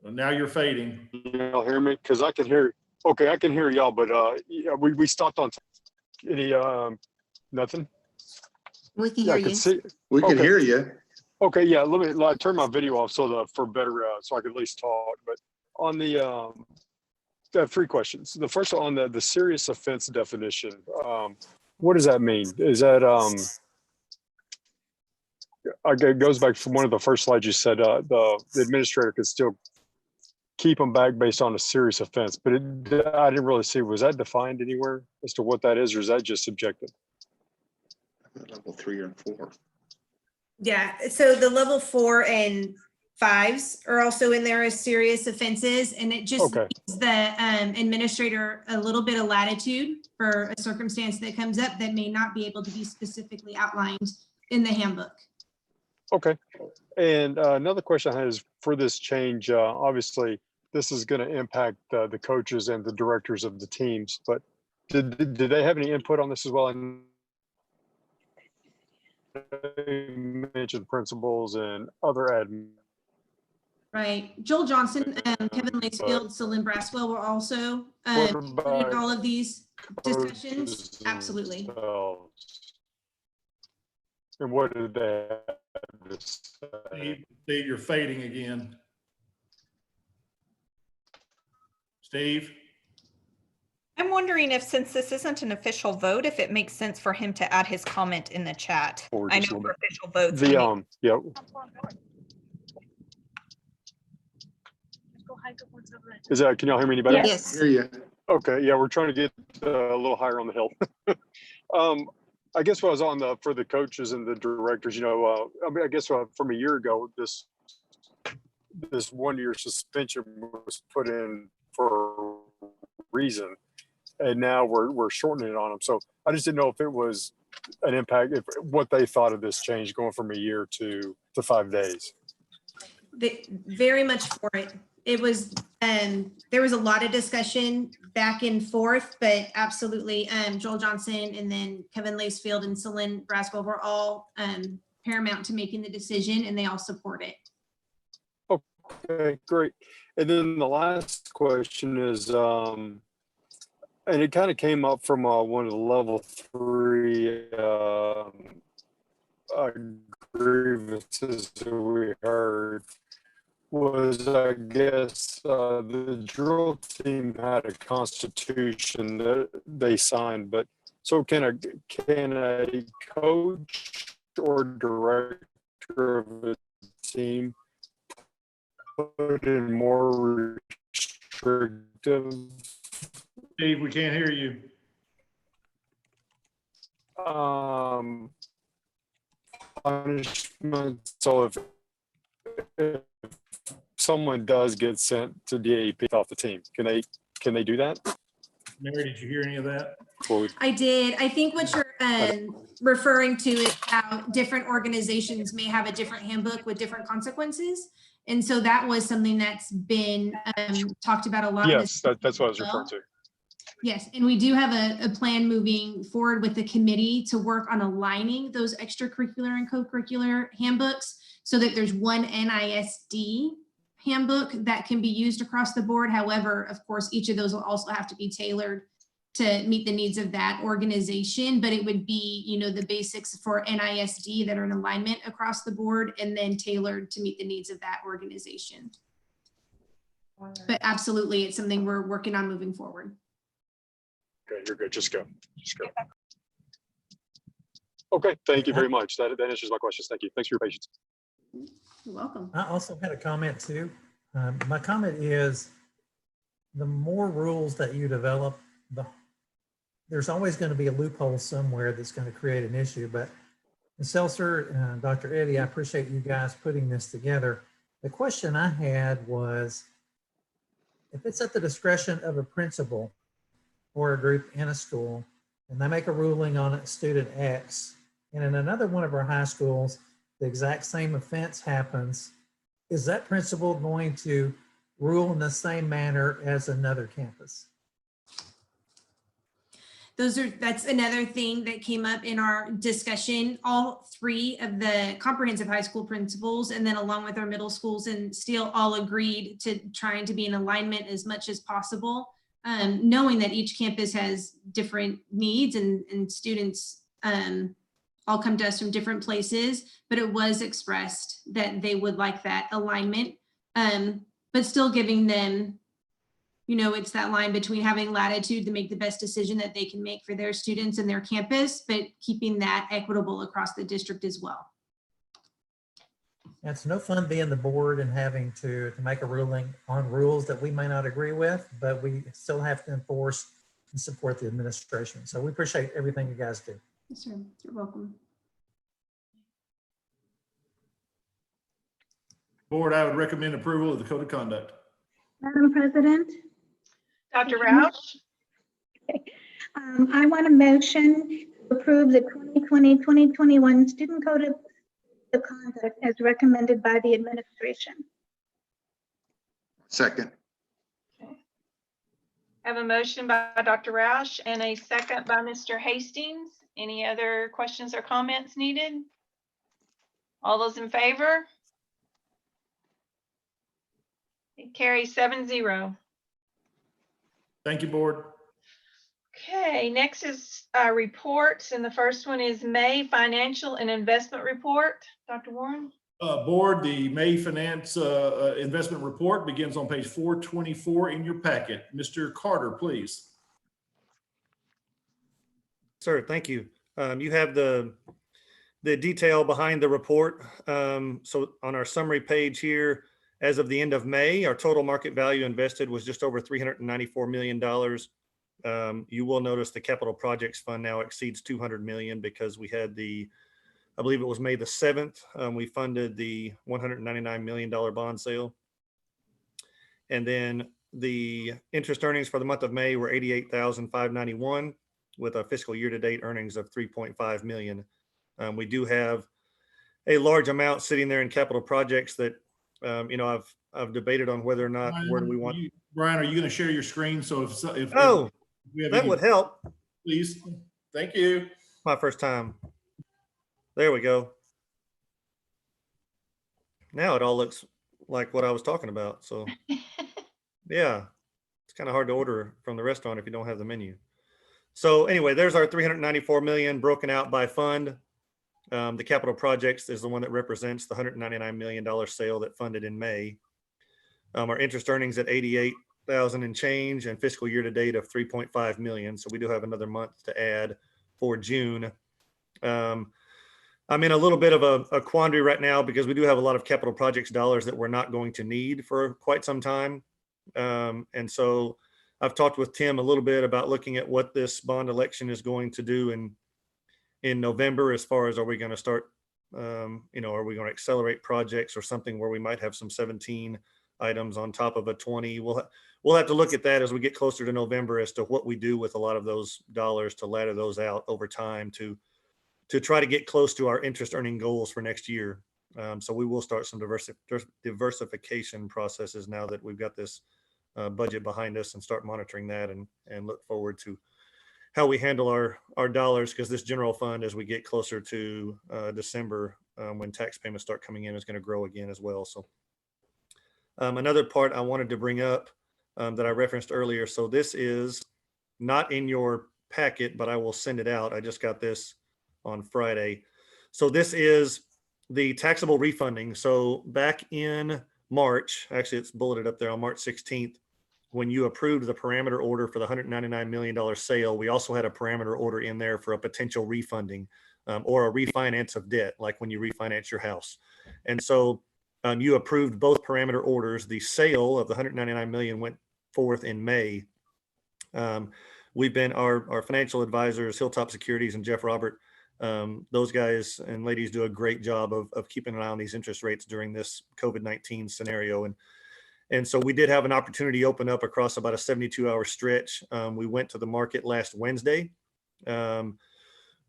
Well, now you're fading. y'all hear me? Because I can hear. Okay, I can hear y'all, but yeah, we stopped on any nothing. We can hear you. We can hear you. Okay, yeah. Let me turn my video off for better so I can at least talk. But on the I have 3 questions. The first one on the serious offense definition. What does that mean? Is that it goes back from one of the first slides you said the administrator could still keep them back based on a serious offense, but I didn't really see, was that defined anywhere as to what that is, or is that just subjective? Level 3 and 4. Yeah, so the level 4 and 5s are also in there as serious offenses, and it just gives the administrator a little bit of latitude for a circumstance that comes up that may not be able to be specifically outlined in the handbook. Okay. And another question I had is for this change, obviously this is going to impact the coaches and the directors of the teams, but did they have any input on this as well? And mentioned principals and other admin. Right. Joel Johnson, Kevin Lacefield, Celine Braswell were also included in all of these discussions. Absolutely. And what did they have to say? Steve, you're fading again. Steve? I'm wondering if, since this isn't an official vote, if it makes sense for him to add his comment in the chat. I know for official votes. Yeah. Is that, can y'all hear me any better? Yes. Hear you. Okay, yeah, we're trying to get a little higher on the hill. I guess what I was on for the coaches and the directors, I mean, I guess from a year ago, this 1-year suspension was put in for a reason, and now we're shortening it on them. So I just didn't know if it was an impact, what they thought of this change going from a year to 5 days. Very much for it. It was, there was a lot of discussion back and forth, but absolutely, Joel Johnson and then Kevin Lacefield and Celine Braswell were all paramount to making the decision, and they all support it. Okay, great. And then the last question is, and it kind of came up from one of the level 3 grievances that we heard was, I guess, the drill team had a constitution that they signed, but so can a coach or director of a team put in more restrictive Steve, we can't hear you. punishment? So if someone does get sent to DAP off the team, can they do that? Mary, did you hear any of that? I did. I think what you're referring to is how different organizations may have a different handbook with different consequences. And so that was something that's been talked about a lot. Yes, that's what I was referring to. Yes, and we do have a plan moving forward with the committee to work on aligning those extracurricular and co-curricular handbooks so that there's one NISD handbook that can be used across the board. However, of course, each of those will also have to be tailored to meet the needs of that organization, but it would be, you know, the basics for NISD that are in alignment across the board and then tailored to meet the needs of that organization. But absolutely, it's something we're working on moving forward. Okay, you're good. Just go. Just go. Okay, thank you very much. That answers my questions. Thank you. Thanks for your patience. You're welcome. I also had a comment too. My comment is the more rules that you develop, there's always going to be a loophole somewhere that's going to create an issue. But Ms. Seltzer and Dr. Eddy, I appreciate you guys putting this together. The question I had was, if it's at the discretion of a principal or a group in a school, and they make a ruling on it, student X, and in another one of our high schools, the exact same offense happens, is that principal going to rule in the same manner as another campus? That's another thing that came up in our discussion. All 3 of the comprehensive high school principals, and then along with our middle schools and Steele, all agreed to trying to be in alignment as much as possible, knowing that each campus has different needs and students all come to us from different places, but it was expressed that they would like that alignment, but still giving them, you know, it's that line between having latitude to make the best decision that they can make for their students and their campus, but keeping that equitable across the district as well. It's no fun being the board and having to make a ruling on rules that we may not agree with, but we still have to enforce and support the administration. So we appreciate everything you guys do. Yes, sir. You're welcome. Board, I would recommend approval of the code of conduct. Madam President, Dr. Roush? I want a motion to approve the 2020-2021 Student Code of Conduct as recommended by the administration. Second. Okay. I have a motion by Dr. Roush and a second by Mr. Hastings. Any other questions or comments needed? All those in favor? It carries 7-0. Thank you, board. Okay, next is reports, and the first one is May Financial and Investment Report. Dr. Warren? Board, the May Finance Investment Report begins on page 424 in your packet. Mr. Carter, please. Sir, thank you. You have the detail behind the report. So on our summary page here, as of the end of May, our total market value invested was just over $394 million. You will notice the capital projects fund now exceeds 200 million because we had I believe it was May the 7th, we funded the $199 million bond sale. And then the interest earnings for the month of May were 88,591 with a fiscal year-to-date earnings of 3.5 million. We do have a large amount sitting there in capital projects that, you know, I've debated on whether or not, where do we want. Brian, are you going to share your screen? So if that would help. Please. Thank you. My first time. There we go. Now it all looks like what I was talking about. So yeah, it's kind of hard to order from the restaurant if you don't have the menu. So anyway, there's our 394 million broken out by fund. The capital projects is the one that represents the $199 million sale that funded in May. Our interest earnings at 88,000 and change, and fiscal year to date of 3.5 million. So we do have another month to add for June. I'm in a little bit of a quandary right now because we do have a lot of capital projects dollars that we're not going to need for quite some time. And so I've talked with Tim a little bit about looking at what this bond election is going to do in November, as far as, are we going to start, are we going to accelerate projects or something where we might have some 17 items on top of a 20. We'll have to look at that as we get closer to November as to what we do with a lot of those dollars to ladder those out over time to try to get close to our interest earning goals for next year. So we will start some diversification processes now that we've got this budget behind us, and start monitoring that and look forward to how we handle our dollars, because this general fund, as we get closer to December, when tax payments start coming in, is going to grow again as well. So another part I wanted to bring up that I referenced earlier. So this is not in your packet, but I will send it out. I just got this on Friday. So this is the taxable refunding. So back in March, actually it's bulleted up there on March 16th, when you approved the parameter order for the $199 million sale, we also had a parameter order in there for a potential refunding or a refinance of debt, like when you refinance your house. And so you approved both parameter orders. The sale of the $199 million went forth in May. We've been, our financial advisors, Hilltop Securities and Jeff Robert, those guys and ladies do a great job of keeping an eye on these interest rates during this COVID-19 scenario. And so we did have an opportunity open up across about a 72-hour stretch. We went to the market last Wednesday.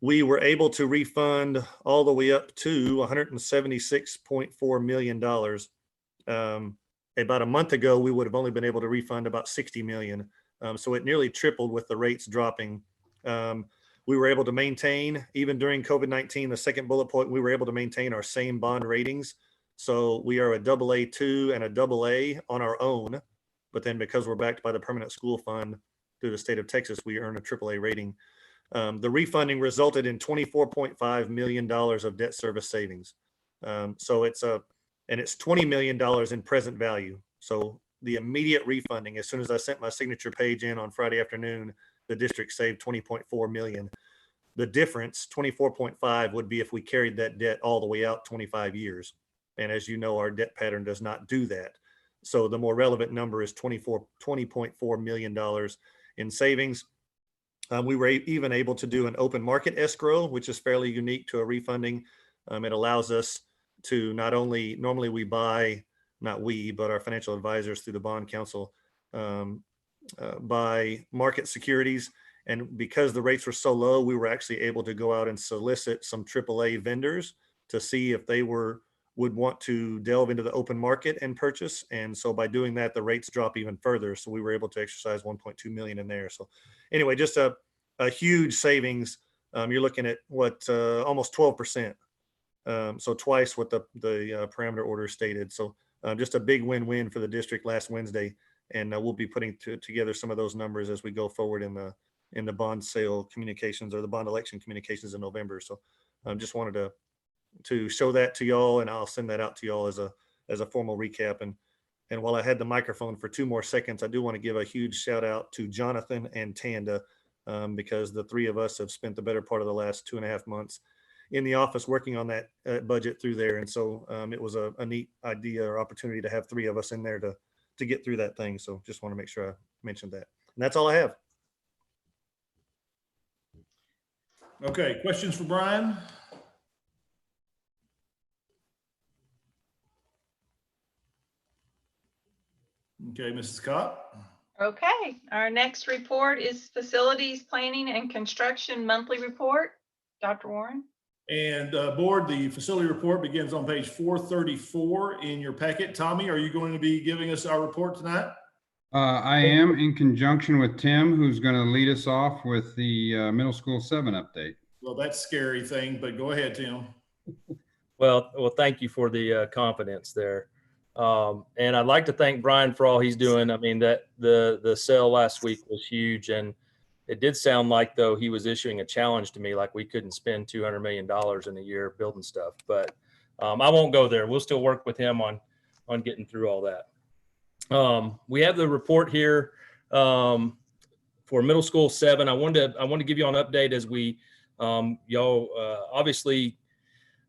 We were able to refund all the way up to $176.4 million. About a month ago, we would have only been able to refund about 60 million. So it nearly tripled with the rates dropping. We were able to maintain, even during COVID-19, the second bullet point, we were able to maintain our same bond ratings. So we are a AA2 and a AA on our own, but then because we're backed by the Permanent School Fund through the state of Texas, we earn a AAA rating. The refunding resulted in $24.5 million of debt service savings. So it's $20 million in present value. So the immediate refunding, as soon as I sent my signature page in on Friday afternoon, the district saved 20.4 million. The difference, 24.5, would be if we carried that debt all the way out 25 years. And as you know, our debt pattern does not do that. So the more relevant number is $20.4 million in savings. We were even able to do an open market escrow, which is fairly unique to a refunding. It allows us to not only, normally we buy, not we, but our financial advisors through the bond council, buy market securities. And because the rates were so low, we were actually able to go out and solicit some AAA vendors to see if they would want to delve into the open market and purchase. And so by doing that, the rates drop even further. So we were able to exercise 1.2 million in there. So anyway, just a huge savings. You're looking at what, almost 12%. So twice what the parameter order stated. So just a big win-win for the district last Wednesday. And we'll be putting together some of those numbers as we go forward in the bond sale communications or the bond election communications in November. So just wanted to show that to y'all, and I'll send that out to y'all as a formal recap. And while I had the microphone for 2 more seconds, I do want to give a huge shout out to Jonathan and Tanda, because the 3 of us have spent the better part of the last 2.5 months in the office working on that budget through there. And so it was a neat idea or opportunity to have 3 of us in there to get through that thing. So just want to make sure I mentioned that. And that's all I have. Okay, questions for Brian? Okay, Mrs. Scott. Okay, our next report is Facilities Planning and Construction Monthly Report. Dr. Warren. And board, the facility report begins on page 434 in your packet. Tommy, are you going to be giving us our report tonight? I am, in conjunction with Tim, who's going to lead us off with the middle school 7 update. Well, that's a scary thing, but go ahead, Tim. Well, thank you for the confidence there. And I'd like to thank Brian for all he's doing. I mean, that the sale last week was huge, and it did sound like though he was issuing a challenge to me, like we couldn't spend $200 million in a year building stuff. But I won't go there. We'll still work with him on getting through all that. We have the report here for middle school 7. I want to give you an update as we y'all obviously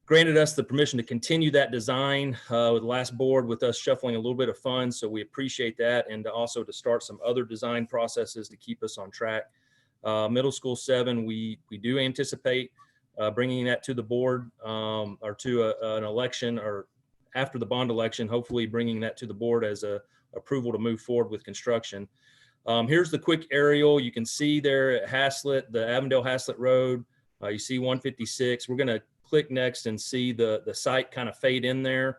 granted us the permission to continue that design with the last board with us shuffling a little bit of funds. So we appreciate that, and also to start some other design processes to keep us on track. Middle school 7, we do anticipate bringing that to the board or to an election, or after the bond election, hopefully bringing that to the board as a approval to move forward with construction. Here's the quick aerial. You can see there at Haslett, the Avondale Haslett Road. You see 156. We're going to click next and see the site kind of fade in there.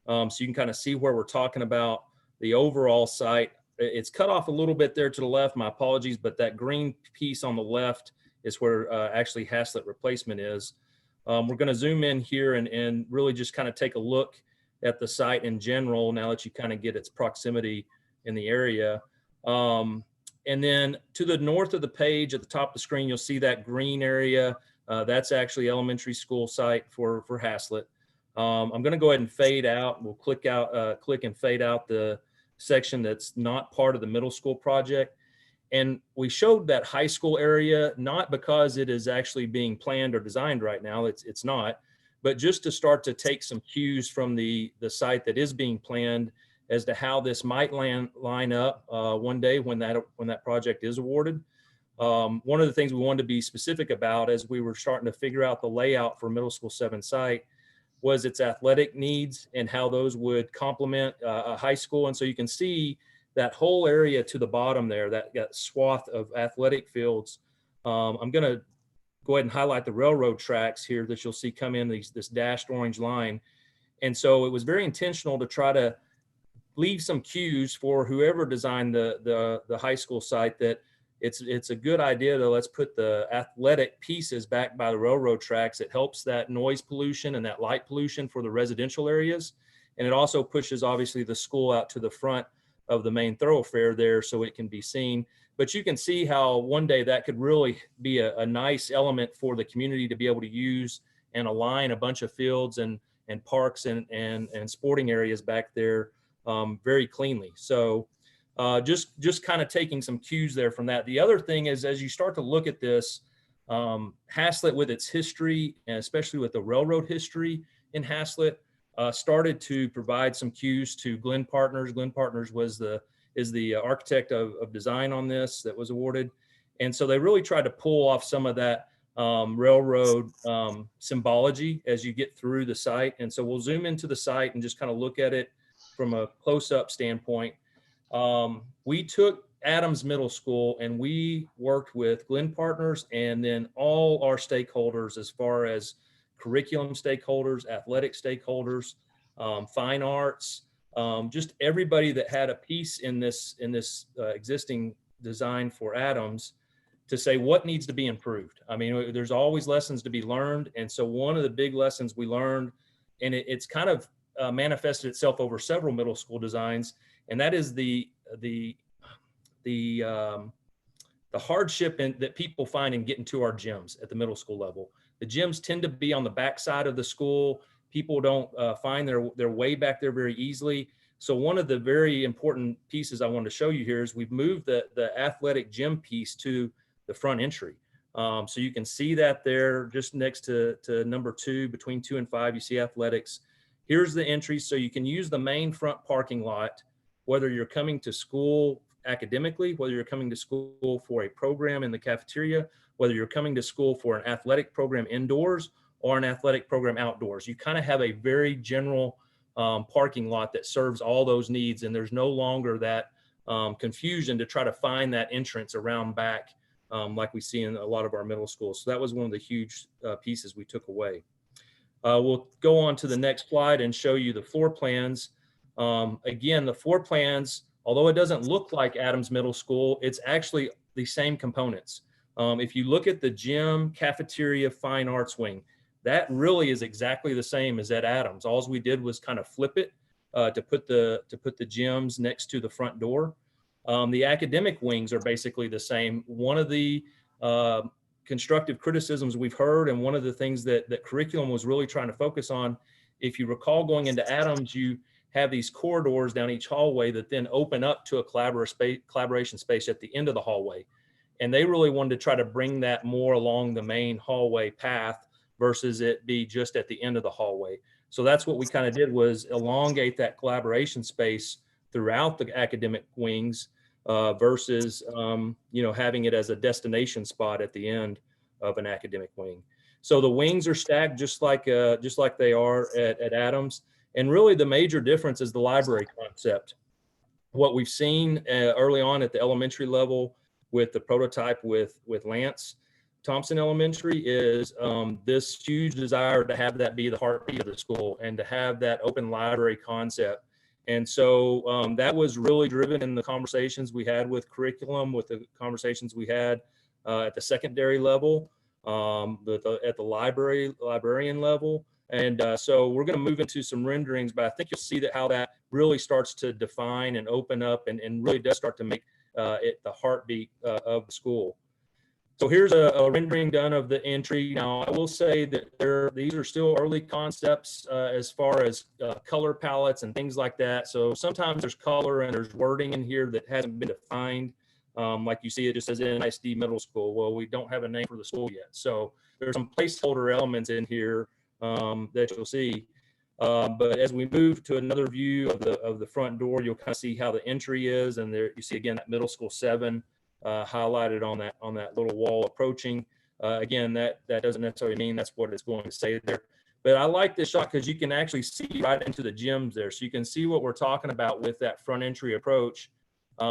So you can kind of see where we're talking about the overall site. It's cut off a little bit there to the left. My apologies, but that green piece on the left is where actually Haslett replacement is. We're going to zoom in here and really just kind of take a look at the site in general now that you kind of get its proximity in the area. And then to the north of the page at the top of the screen, you'll see that green area. That's actually elementary school site for Haslett. I'm going to go ahead and fade out. We'll click and fade out the section that's not part of the middle school project. And we showed that high school area, not because it is actually being planned or designed right now. It's not, but just to start to take some cues from the site that is being planned as to how this might line up one day when that project is awarded. One of the things we wanted to be specific about as we were starting to figure out the layout for middle school 7 site was its athletic needs and how those would complement a high school. And so you can see that whole area to the bottom there, that swath of athletic fields. I'm going to go ahead and highlight the railroad tracks here that you'll see come in this dashed orange line. And so it was very intentional to try to leave some cues for whoever designed the high school site that it's a good idea to let's put the athletic pieces back by the railroad tracks. It helps that noise pollution and that light pollution for the residential areas. And it also pushes obviously the school out to the front of the main thoroughfare there so it can be seen. But you can see how one day that could really be a nice element for the community to be able to use and align a bunch of fields and parks and sporting areas back there very cleanly. So just kind of taking some cues there from that. The other thing is, as you start to look at this, Haslett with its history, and especially with the railroad history in Haslett, started to provide some cues to Glenn Partners. Glenn Partners is the architect of design on this that was awarded. And so they really tried to pull off some of that railroad symbology as you get through the site. And so we'll zoom into the site and just kind of look at it from a close-up standpoint. We took Adams Middle School and we worked with Glenn Partners and then all our stakeholders as far as curriculum stakeholders, athletic stakeholders, fine arts, just everybody that had a piece in this existing design for Adams to say what needs to be improved. I mean, there's always lessons to be learned. And so one of the big lessons we learned, and it's kind of manifested itself over several middle school designs, and that is the hardship that people find in getting to our gyms at the middle school level. The gyms tend to be on the backside of the school. People don't find their way back there very easily. So one of the very important pieces I wanted to show you here is we've moved the athletic gym piece to the front entry. So you can see that there just next to number 2, between 2 and 5, you see athletics. Here's the entry. So you can use the main front parking lot, whether you're coming to school academically, whether you're coming to school for a program in the cafeteria, whether you're coming to school for an athletic program indoors or an athletic program outdoors. You kind of have a very general parking lot that serves all those needs. And there's no longer that confusion to try to find that entrance around back like we see in a lot of our middle schools. So that was one of the huge pieces we took away. We'll go on to the next slide and show you the floor plans. Again, the floor plans, although it doesn't look like Adams Middle School, it's actually the same components. If you look at the gym, cafeteria, fine arts wing, that really is exactly the same as at Adams. All we did was kind of flip it to put the gyms next to the front door. The academic wings are basically the same. One of the constructive criticisms we've heard, and one of the things that curriculum was really trying to focus on, if you recall, going into Adams, you have these corridors down each hallway that then open up to a collaboration space at the end of the hallway. And they really wanted to try to bring that more along the main hallway path versus it be just at the end of the hallway. So that's what we kind of did, was elongate that collaboration space throughout the academic wings versus, having it as a destination spot at the end of an academic wing. So the wings are stacked just like they are at Adams. And really the major difference is the library concept. What we've seen early on at the elementary level with the prototype with Lance Thompson Elementary is this huge desire to have that be the heartbeat of the school and to have that open library concept. And so that was really driven in the conversations we had with curriculum, with the conversations we had at the secondary level, at the librarian level. And so we're going to move into some renderings, but I think you'll see how that really starts to define and open up and really does start to make it the heartbeat of the school. So here's a rendering done of the entry. Now, I will say that these are still early concepts as far as color palettes and things like that. So sometimes there's color and there's wording in here that hasn't been defined. Like you see, it just says NISD Middle School. Well, we don't have a name for the school yet. So there's some placeholder elements in here that you'll see. But as we move to another view of the front door, you'll kind of see how the entry is. And there you see, again, that Middle School 7 highlighted on that little wall approaching. Again, that doesn't necessarily mean that's what it's going to say there. But I like this shot because you can actually see right into the gyms there. So you can see what we're talking about with that front entry approach.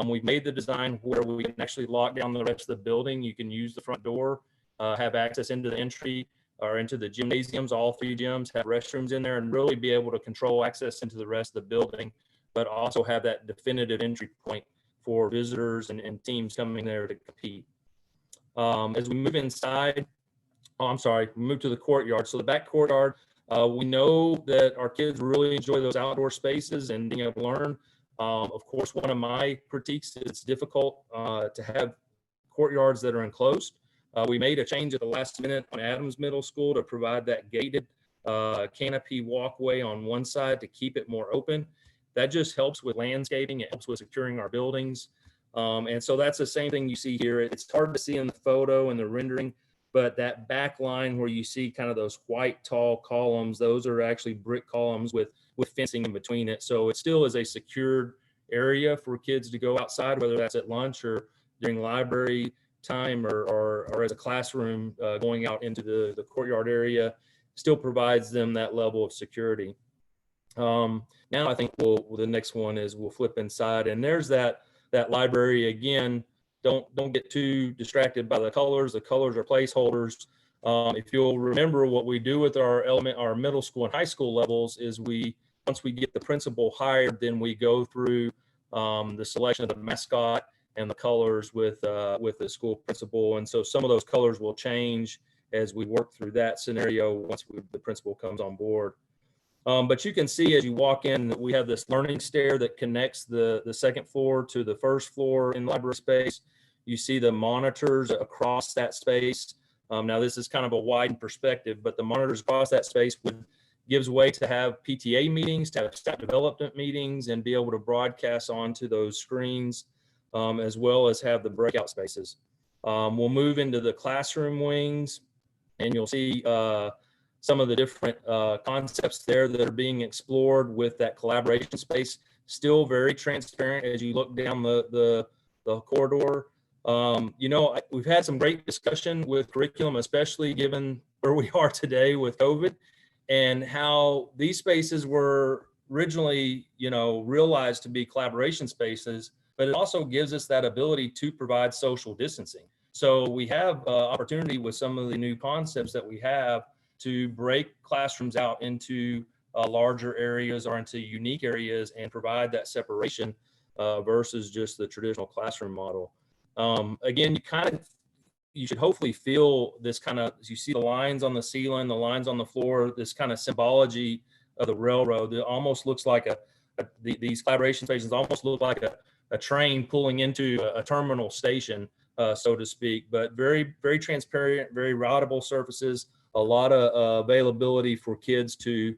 We've made the design where we can actually lock down the rest of the building. You can use the front door, have access into the entry or into the gymnasiums. All 3 gyms have restrooms in there, and really be able to control access into the rest of the building, but also have that definitive entry point for visitors and teams coming there to compete. As we move inside, we move to the courtyard. So the back courtyard, we know that our kids really enjoy those outdoor spaces and being able to learn. Of course, one of my critiques is it's difficult to have courtyards that are enclosed. We made a change at the last minute on Adams Middle School to provide that gated canopy walkway on one side to keep it more open. That just helps with landscaping. It helps with securing our buildings. And so that's the same thing you see here. It's hard to see in the photo and the rendering, but that back line where you see kind of those white tall columns, those are actually brick columns with fencing in between it. So it still is a secured area for kids to go outside, whether that's at lunch or during library time or as a classroom going out into the courtyard area, still provides them that level of security. Now I think the next one is we'll flip inside, and there's that library again. Don't get too distracted by the colors. The colors are placeholders. If you'll remember, what we do with our middle school and high school levels is once we get the principal hired, then we go through the selection of the mascot and the colors with the school principal. And so some of those colors will change as we work through that scenario once the principal comes on board. But you can see as you walk in that we have this learning stair that connects the second floor to the first floor in library space. You see the monitors across that space. Now this is kind of a wide perspective, but the monitors across that space gives way to have PTA meetings, to have staff development meetings, and be able to broadcast onto those screens, as well as have the breakout spaces. We'll move into the classroom wings, and you'll see some of the different concepts there that are being explored with that collaboration space. Still very transparent as you look down the corridor. We've had some great discussion with curriculum, especially given where we are today with COVID, and how these spaces were originally, realized to be collaboration spaces, but it also gives us that ability to provide social distancing. So we have opportunity with some of the new concepts that we have to break classrooms out into larger areas or into unique areas and provide that separation versus just the traditional classroom model. Again, you should hopefully feel this kind of, as you see the lines on the ceiling, the lines on the floor, this kind of symbology of the railroad. It almost looks like these collaboration stations almost look like a train pulling into a terminal station, so to speak, but very, very transparent, very routable surfaces, a lot of availability for kids to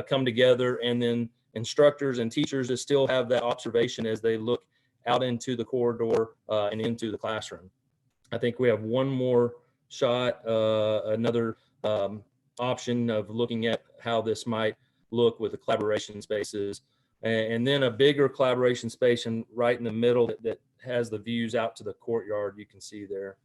come together, and then instructors and teachers to still have that observation as they look out into the corridor and into the classroom. I think we have one more shot, another option of looking at how this might look with the collaboration spaces. And then a bigger collaboration space right in the middle that has the views out to the courtyard you can see there.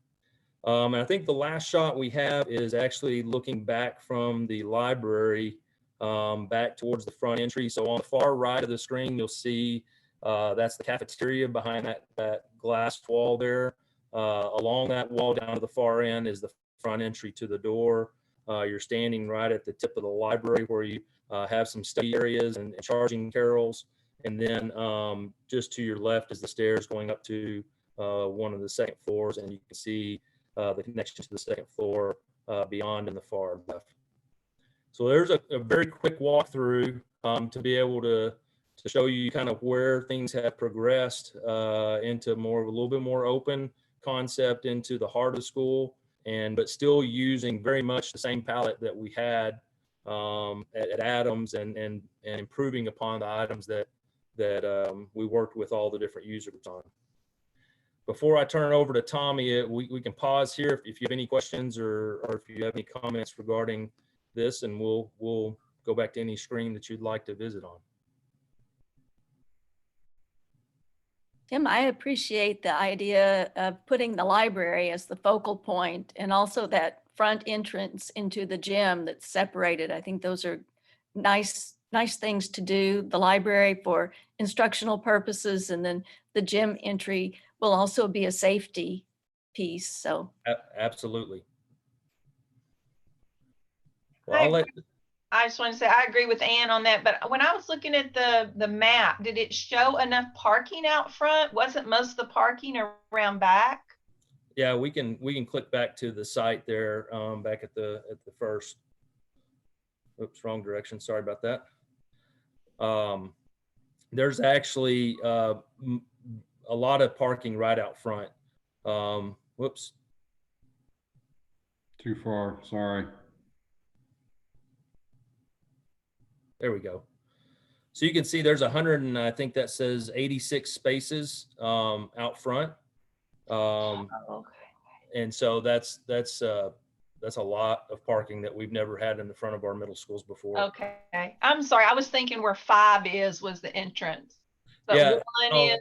And I think the last shot we have is actually looking back from the library back towards the front entry. So on the far right of the screen, you'll see that's the cafeteria behind that glass wall there. Along that wall down to the far end is the front entry to the door. You're standing right at the tip of the library where you have some study areas and charging carols. And then just to your left is the stairs going up to one of the second floors, and you can see the connection to the second floor beyond in the far left. So there's a very quick walkthrough to be able to show you kind of where things have progressed into more of a little bit more open concept into the heart of the school, but still using very much the same palette that we had at Adams and improving upon the items that we worked with all the different user groups on. Before I turn it over to Tommy, we can pause here if you have any questions or if you have any comments regarding this, and we'll go back to any screen that you'd like to visit on. Tim, I appreciate the idea of putting the library as the focal point, and also that front entrance into the gym that's separated. I think those are nice things to do. The library for instructional purposes, and then the gym entry will also be a safety piece. So absolutely. Well, I just want to say I agree with Ann on that, but when I was looking at the map, did it show enough parking out front? Wasn't most of the parking around back? Yeah, we can click back to the site there, back at the first. Oops, wrong direction. Sorry about that. There's actually a lot of parking right out front. Whoops. Too far. Sorry. There we go. So you can see there's 100 and I think that says 86 spaces out front. Okay. And so that's a lot of parking that we've never had in the front of our middle schools before. Okay. I'm sorry. I was thinking where 5 was the entrance. But yeah. 1 is.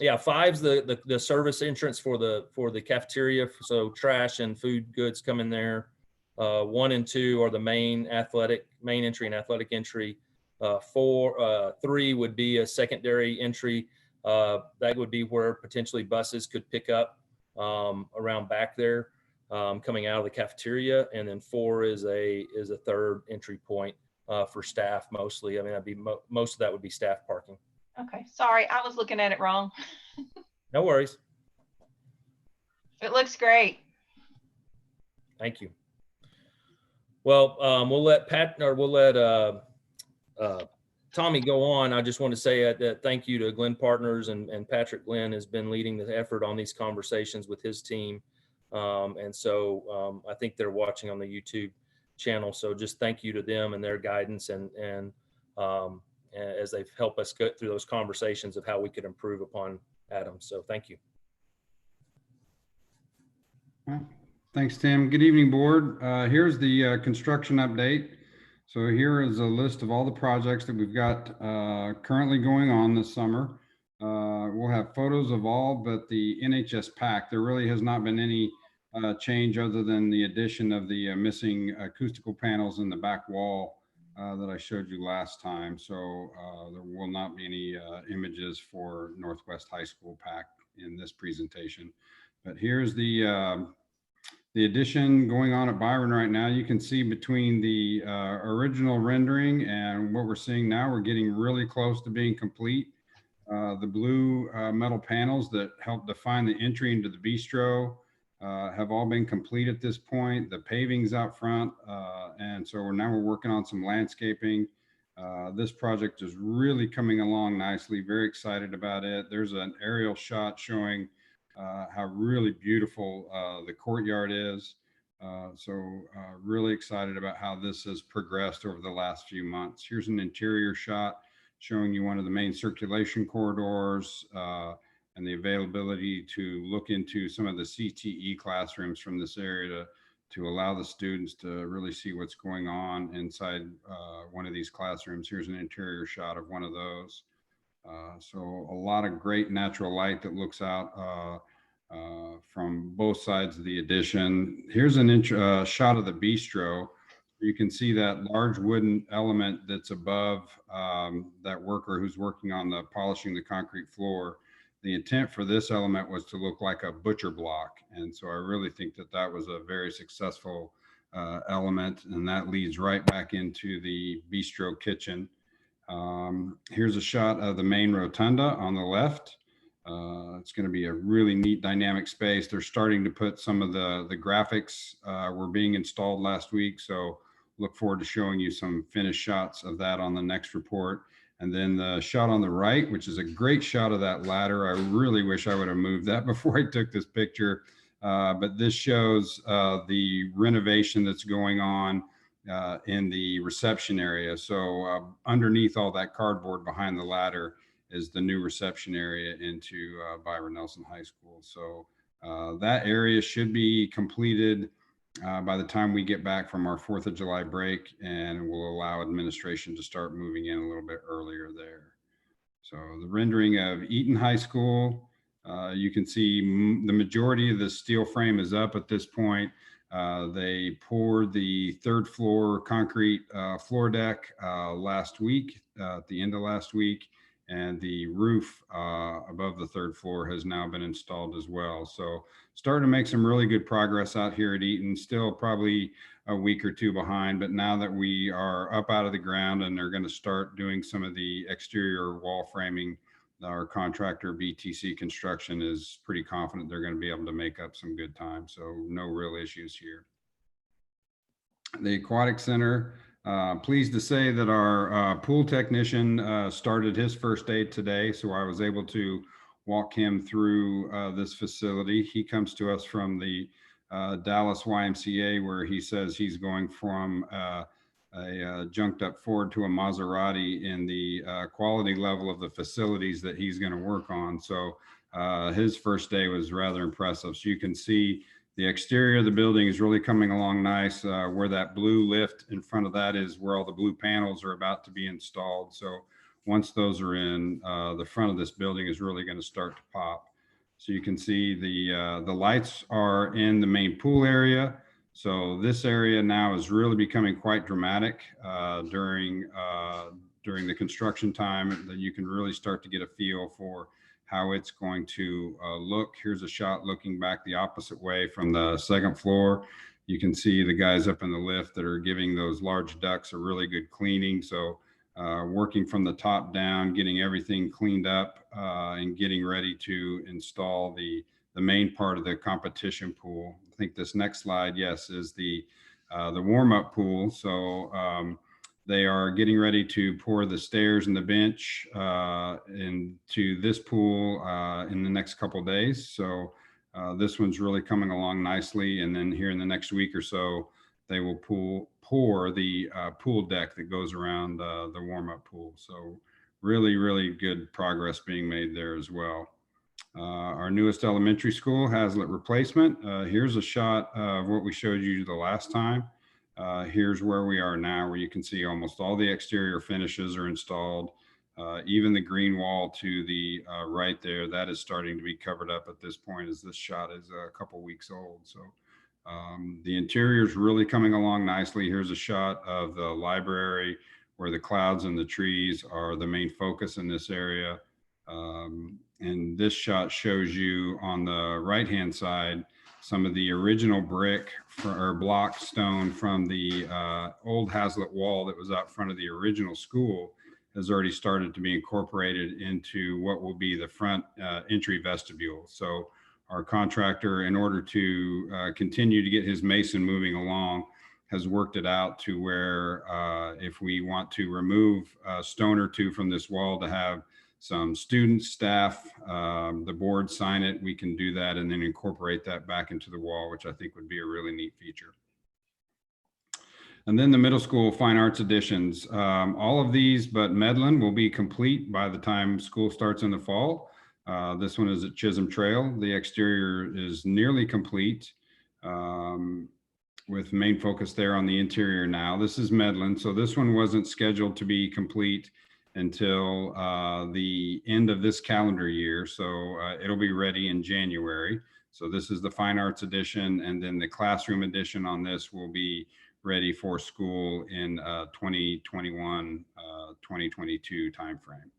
Yeah, 5's the service entrance for the cafeteria. So trash and food goods come in there. 1 and 2 are the main entry and athletic entry. 3 would be a secondary entry. That would be where potentially buses could pick up around back there, coming out of the cafeteria. And then 4 is a third entry point for staff mostly. I mean, that'd be most of that would be staff parking. Okay, sorry, I was looking at it wrong. No worries. It looks great. Thank you. Well, we'll let Tommy go on. I just want to say that thank you to Glenn Partners, and Patrick Glenn has been leading the effort on these conversations with his team. And so I think they're watching on the YouTube channel. So just thank you to them and their guidance and as they've helped us go through those conversations of how we could improve upon Adams. So thank you. Thanks, Tim. Good evening, board. Here's the construction update. So here is a list of all the projects that we've got currently going on this summer. We'll have photos of all but the NHS PAC. There really has not been any change other than the addition of the missing acoustical panels in the back wall that I showed you last time. So there will not be any images for Northwest High School PAC in this presentation. But here's the addition going on at Byron right now. You can see between the original rendering and what we're seeing now, we're getting really close to being complete. The blue metal panels that help define the entry into the bistro have all been complete at this point. The paving's out front. And so now we're working on some landscaping. This project is really coming along nicely. Very excited about it. There's an aerial shot showing how really beautiful the courtyard is. Really excited about how this has progressed over the last few months. Here's an interior shot showing you one of the main circulation corridors and the availability to look into some of the CTE classrooms from this area to allow the students to really see what's going on inside one of these classrooms. Here's an interior shot of one of those. So a lot of great natural light that looks out from both sides of the addition. Here's an shot of the bistro. You can see that large wooden element that's above that worker who's working on the polishing the concrete floor. The intent for this element was to look like a butcher block. And so I really think that that was a very successful element, and that leads right back into the bistro kitchen. Here's a shot of the main rotunda on the left. It's going to be a really neat dynamic space. They're starting to put some of the graphics were being installed last week. So look forward to showing you some finished shots of that on the next report. And then the shot on the right, which is a great shot of that ladder. I really wish I would have moved that before I took this picture. But this shows the renovation that's going on in the reception area. So underneath all that cardboard behind the ladder is the new reception area into Byron Nelson High School. So that area should be completed by the time we get back from our 4th of July break, and will allow administration to start moving in a little bit earlier there. So the rendering of Eaton High School, you can see the majority of the steel frame is up at this point. They poured the 3rd floor concrete floor deck last week, at the end of last week, and the roof above the 3rd floor has now been installed as well. So starting to make some really good progress out here at Eaton, still probably a week or two behind, but now that we are up out of the ground and they're going to start doing some of the exterior wall framing, our contractor BTC Construction is pretty confident they're going to be able to make up some good time. So no real issues here. The Aquatic Center, pleased to say that our pool technician started his first day today. So I was able to walk him through this facility. He comes to us from the Dallas YMCA, where he says he's going from a junked up Ford to a Maserati in the quality level of the facilities that he's going to work on. So his first day was rather impressive. So you can see the exterior of the building is really coming along nice. Where that blue lift in front of that is where all the blue panels are about to be installed. So once those are in, the front of this building is really going to start to pop. So you can see the lights are in the main pool area. So this area now is really becoming quite dramatic during the construction time, that you can really start to get a feel for how it's going to look. Here's a shot looking back the opposite way from the 2nd floor. You can see the guys up in the lift that are giving those large ducts a really good cleaning. So working from the top down, getting everything cleaned up and getting ready to install the main part of the competition pool. I think this next slide, yes, is the warm-up pool. So they are getting ready to pour the stairs and the bench into this pool in the next couple of days. So this one's really coming along nicely. And then here in the next week or so, they will pour the pool deck that goes around the warm-up pool. So really, really good progress being made there as well. Our newest elementary school, Hazlitt replacement. Here's a shot of what we showed you the last time. Here's where we are now, where you can see almost all the exterior finishes are installed. Even the green wall to the right there, that is starting to be covered up at this point, as this shot is a couple weeks old. So the interior is really coming along nicely. Here's a shot of the library, where the clouds and the trees are the main focus in this area. And this shot shows you on the right-hand side some of the original brick or block stone from the old Hazlitt wall that was out front of the original school has already started to be incorporated into what will be the front entry vestibule. So our contractor, in order to continue to get his mason moving along, has worked it out to where if we want to remove a stone or two from this wall to have some students, staff, the board sign it, we can do that and then incorporate that back into the wall, which I think would be a really neat feature. And then the middle school fine arts additions. All of these but Medlin will be complete by the time school starts in the fall. This one is at Chisholm Trail. The exterior is nearly complete, with main focus there on the interior now. This is Medlin, so this one wasn't scheduled to be complete until the end of this calendar year. So it'll be ready in January. So this is the fine arts edition, and then the classroom edition on this will be ready for school in 2021, 2022 timeframe.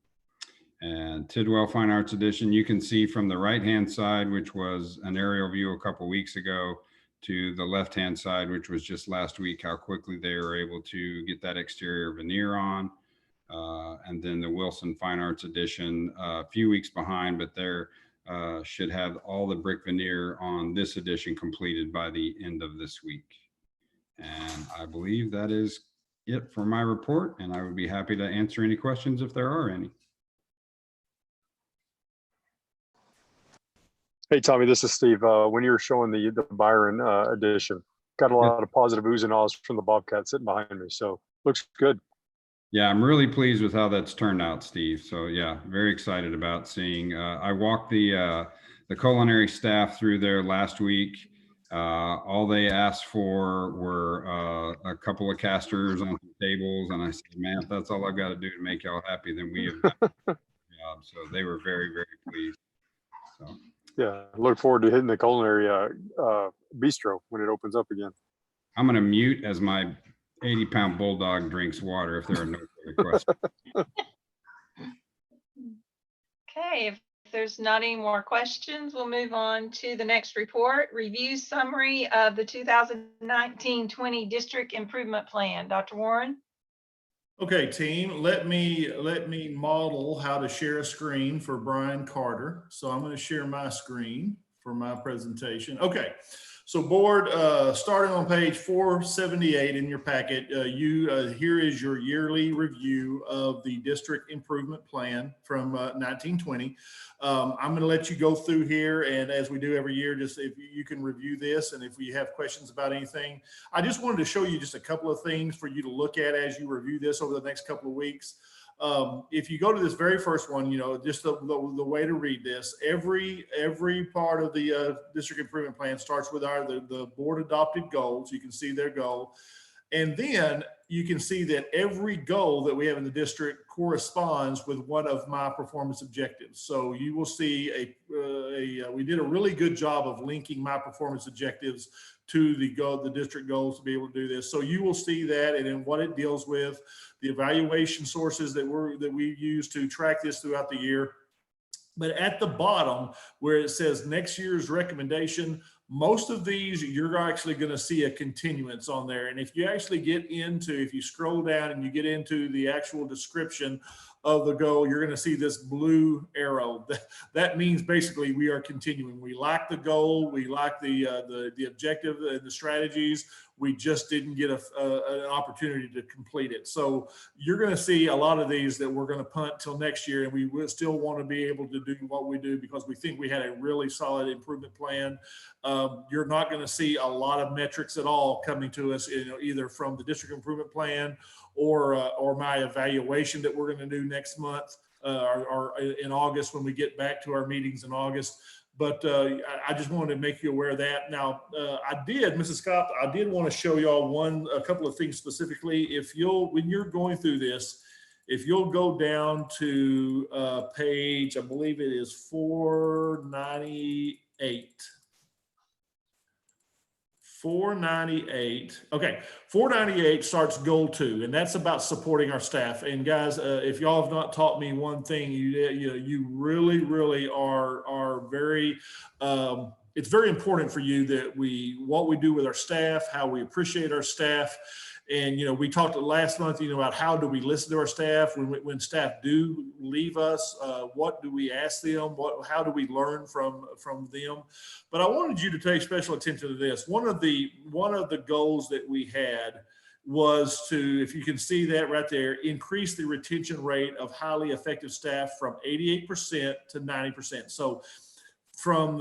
And Tidwell Fine Arts Edition, you can see from the right-hand side, which was an aerial view a couple weeks ago, to the left-hand side, which was just last week, how quickly they were able to get that exterior veneer on. And then the Wilson Fine Arts Edition, a few weeks behind, but they're should have all the brick veneer on this edition completed by the end of this week. And I believe that is it for my report, and I would be happy to answer any questions if there are any. Hey, Tommy, this is Steve. When you were showing the Byron edition, got a lot of positive oohs and ahs from the Bobcat sitting behind me. So looks good. Yeah, I'm really pleased with how that's turned out, Steve. So yeah, very excited about seeing. I walked the culinary staff through there last week. All they asked for were a couple of casters on some tables, and I said, "Man, if that's all I've got to do to make y'all happy, then we have done a good job." So they were very, very pleased. So. Yeah, look forward to hitting the culinary bistro when it opens up again. I'm going to mute as my 80-pound bulldog drinks water if there are no further questions. Okay, if there's not any more questions, we'll move on to the next report. Review summary of the 2019-20 District Improvement Plan. Dr. Warren? Okay, team, let me model how to share a screen for Brian Carter. So I'm going to share my screen for my presentation. Okay, so board, starting on page 478 in your packet, here is your yearly review of the district improvement plan from 1920. I'm going to let you go through here, and as we do every year, just if you can review this, and if you have questions about anything, I just wanted to show you just a couple of things for you to look at as you review this over the next couple of weeks. If you go to this very first one, just the way to read this, every part of the district improvement plan starts with the board adopted goals. You can see their goal. And then you can see that every goal that we have in the district corresponds with one of my performance objectives. So you will see we did a really good job of linking my performance objectives to the district goals to be able to do this. So you will see that, and then what it deals with, the evaluation sources that we use to track this throughout the year. But at the bottom where it says next year's recommendation, most of these you're actually going to see a continuance on there. And if you actually if you scroll down and you get into the actual description of the goal, you're going to see this blue arrow. That means basically we are continuing. We like the goal, we like the objective and the strategies. We just didn't get an opportunity to complete it. So you're going to see a lot of these that we're going to punt till next year, and we will still want to be able to do what we do because we think we had a really solid improvement plan. You're not going to see a lot of metrics at all coming to us, either from the district improvement plan or my evaluation that we're going to do next month or in August when we get back to our meetings in August. But I just wanted to make you aware of that. Now, Mrs. Scott, I did want to show y'all a couple of things specifically. When you're going through this, if you'll go down to page, I believe it is 498. 498. Okay, 498 starts goal 2, and that's about supporting our staff. And guys, if y'all have not taught me one thing, you really are very. It's very important for you that what we do with our staff, how we appreciate our staff. And, we talked last month, about how do we listen to our staff when staff do leave us? What do we ask them? How do we learn from them? But I wanted you to take special attention to this. One of the goals that we had was to, if you can see that right there, increase the retention rate of highly effective staff from 88% to 90%. So from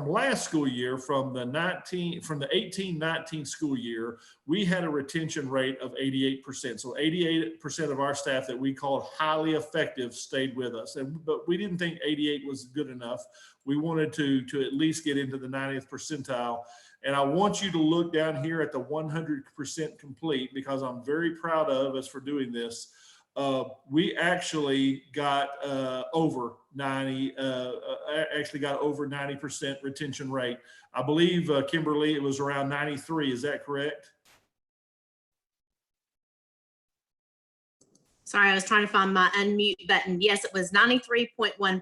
last school year, from the 18-19 school year, we had a retention rate of 88%. So 88% of our staff that we called highly effective stayed with us. But we didn't think 88 was good enough. We wanted to at least get into the 90th percentile. And I want you to look down here at the 100% complete, because I'm very proud of us for doing this. We actually got over 90% retention rate. I believe, Kimberly, it was around 93. Is that correct? Sorry, I was trying to find my unmute button. Yes, it was 93.1%.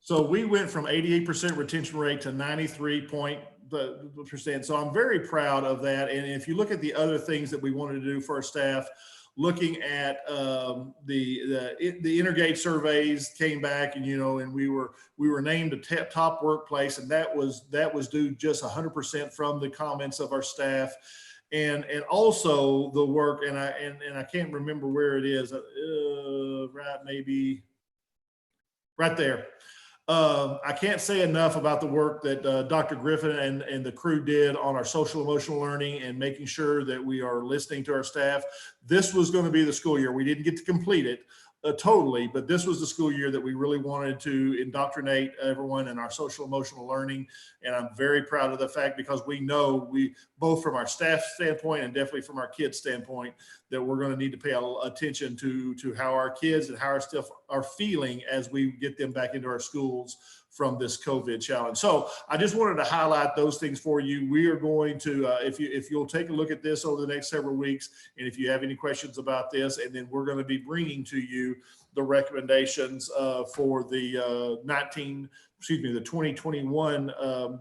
So we went from 88% retention rate to 93%. So I'm very proud of that. And if you look at the other things that we wanted to do for our staff, looking at the Intergate surveys came back, and and we were named a top workplace, and that was due just 100% from the comments of our staff, and also the work. And I can't remember where it is. Maybe right there. I can't say enough about the work that Dr. Griffin and the crew did on our social emotional learning and making sure that we are listening to our staff. This was going to be the school year. We didn't get to complete it totally, but this was the school year that we really wanted to indoctrinate everyone in our social emotional learning. And I'm very proud of the fact, because we know, both from our staff standpoint and definitely from our kids standpoint, that we're going to need to pay attention to how our kids and how our staff are feeling as we get them back into our schools from this COVID challenge. So I just wanted to highlight those things for you. We are going to, if you'll take a look at this over the next several weeks, and if you have any questions about this, and then we're going to be bringing to you the recommendations for the 2021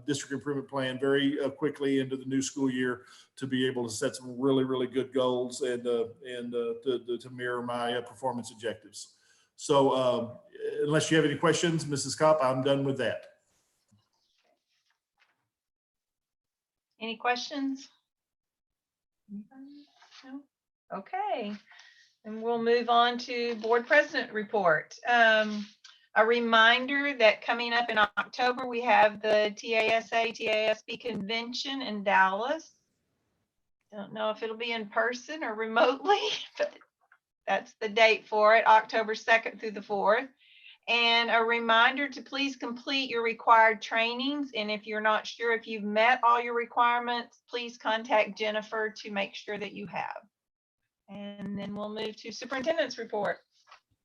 district improvement plan very quickly into the new school year, to be able to set some really, really good goals and to mirror my performance objectives. So unless you have any questions, Mrs. Kopp, I'm done with that. Any questions? No? Okay. And we'll move on to board president report. A reminder that coming up in October, we have the TASB convention in Dallas. Don't know if it'll be in person or remotely, but that's the date for it, October 2nd through the 4th. And a reminder to please complete your required trainings. And if you're not sure if you've met all your requirements, please contact Jennifer to make sure that you have. And then we'll move to superintendent's report.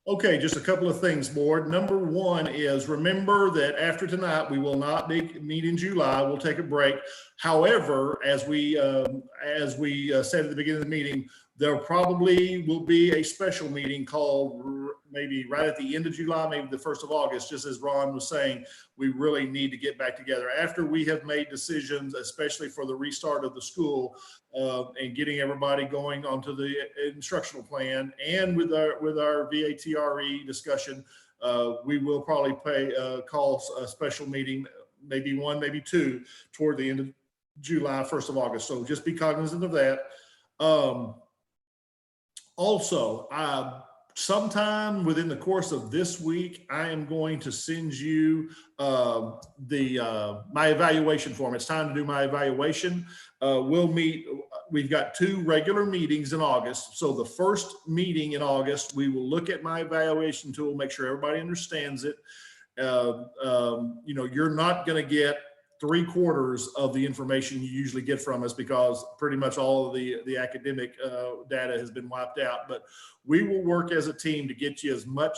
Okay, just a couple of things, board. Number one is, remember that after tonight, we will not meet in July. We'll take a break. However, as we said at the beginning of the meeting, there probably will be a special meeting called maybe right at the end of July, maybe the 1st of August, just as Ron was saying. We really need to get back together after we have made decisions, especially for the restart of the school and getting everybody going onto the instructional plan, and with our VATRE discussion. We will probably call a special meeting, maybe one, maybe two, toward the end of July, 1st of August. So just be cognizant of that. Also, sometime within the course of this week, I am going to send you my evaluation form. It's time to do my evaluation. We'll meet. We've got 2 regular meetings in August. So the first meeting in August, we will look at my evaluation tool, make sure everybody understands it. You're not going to get 3/4 of the information you usually get from us, because pretty much all of the academic data has been wiped out. But we will work as a team to get you as much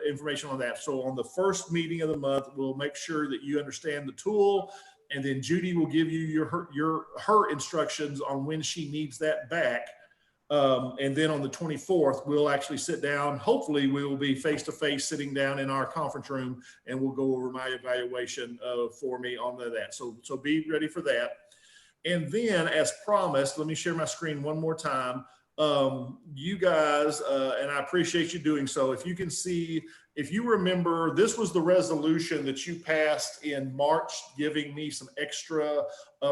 information on that. So on the first meeting of the month, we'll make sure that you understand the tool, and then Judy will give you her instructions on when she needs that back. And then on the 24th, we'll actually sit down. Hopefully we will be face-to-face sitting down in our conference room, and we'll go over my evaluation for me on that. So be ready for that. And then, as promised, let me share my screen one more time. You guys, and I appreciate you doing so. If you can see, if you remember, this was the resolution that you passed in March, giving me some extra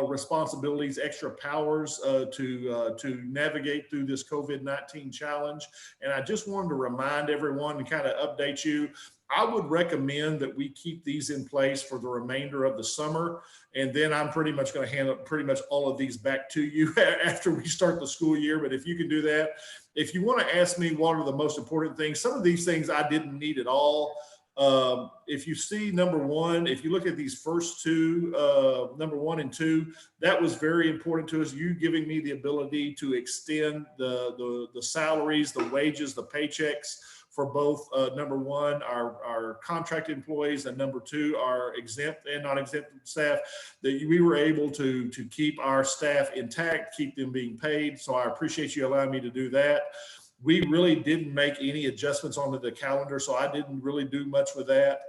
responsibilities, extra powers to navigate through this COVID-19 challenge. And I just wanted to remind everyone and kind of update you. I would recommend that we keep these in place for the remainder of the summer. And then I'm pretty much going to hand up pretty much all of these back to you after we start the school year. But if you can do that, if you want to ask me what are the most important things, some of these things I didn't need at all. If you see number one, if you look at these first two, number 1 and 2, that was very important to us. You giving me the ability to extend the salaries, the wages, the paychecks for both number 1, our contracted employees, and number 2, our exempt and non-exempt staff, that we were able to keep our staff intact, keep them being paid. So I appreciate you allowing me to do that. We really didn't make any adjustments onto the calendar, so I didn't really do much with that.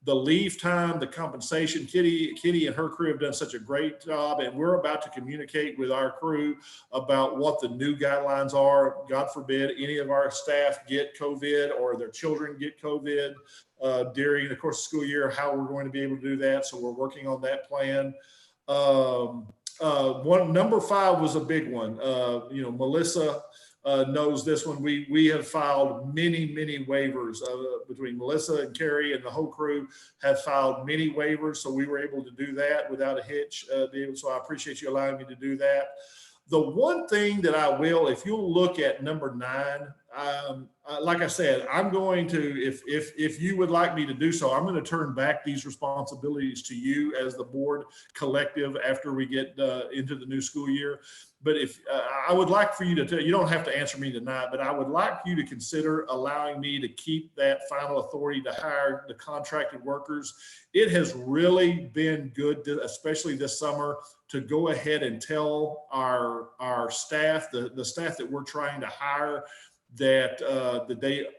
The leave time, the compensation, Kitty and her crew have done such a great job, and we're about to communicate with our crew about what the new guidelines are. God forbid any of our staff get COVID or their children get COVID during the course of the school year, how we're going to be able to do that. So we're working on that plan. Number 5 was a big one. Melissa knows this one. We have filed many waivers between Melissa and Carrie, and the whole crew have filed many waivers. So we were able to do that without a hitch, David. So I appreciate you allowing me to do that. The one thing that I will, if you'll look at number 9, like I said, I'm going to, if you would like me to do so, I'm going to turn back these responsibilities to you as the board collective after we get into the new school year. But if I would like for you to tell, you don't have to answer me tonight, but I would like you to consider allowing me to keep that final authority to hire the contracted workers. It has really been good, especially this summer, to go ahead and tell our staff, the staff that we're trying to hire, that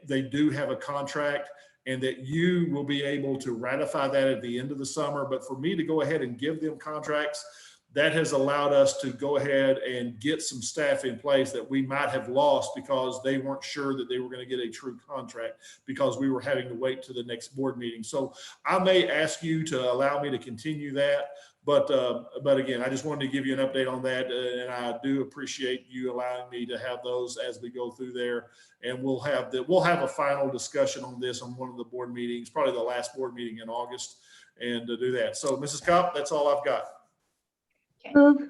they do have a contract, and that you will be able to ratify that at the end of the summer. But for me to go ahead and give them contracts, that has allowed us to go ahead and get some staff in place that we might have lost because they weren't sure that they were going to get a true contract because we were having to wait to the next board meeting. So I may ask you to allow me to continue that. But again, I just wanted to give you an update on that. And I do appreciate you allowing me to have those as we go through there. And we'll have a final discussion on this on one of the board meetings, probably the last board meeting in August, and to do that. So Mrs. Kopp, that's all I've got. Okay. Move.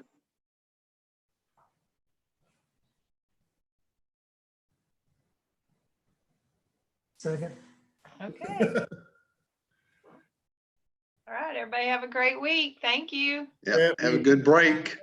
Second. Okay. All right, everybody have a great week. Thank you. Yeah, have a good break.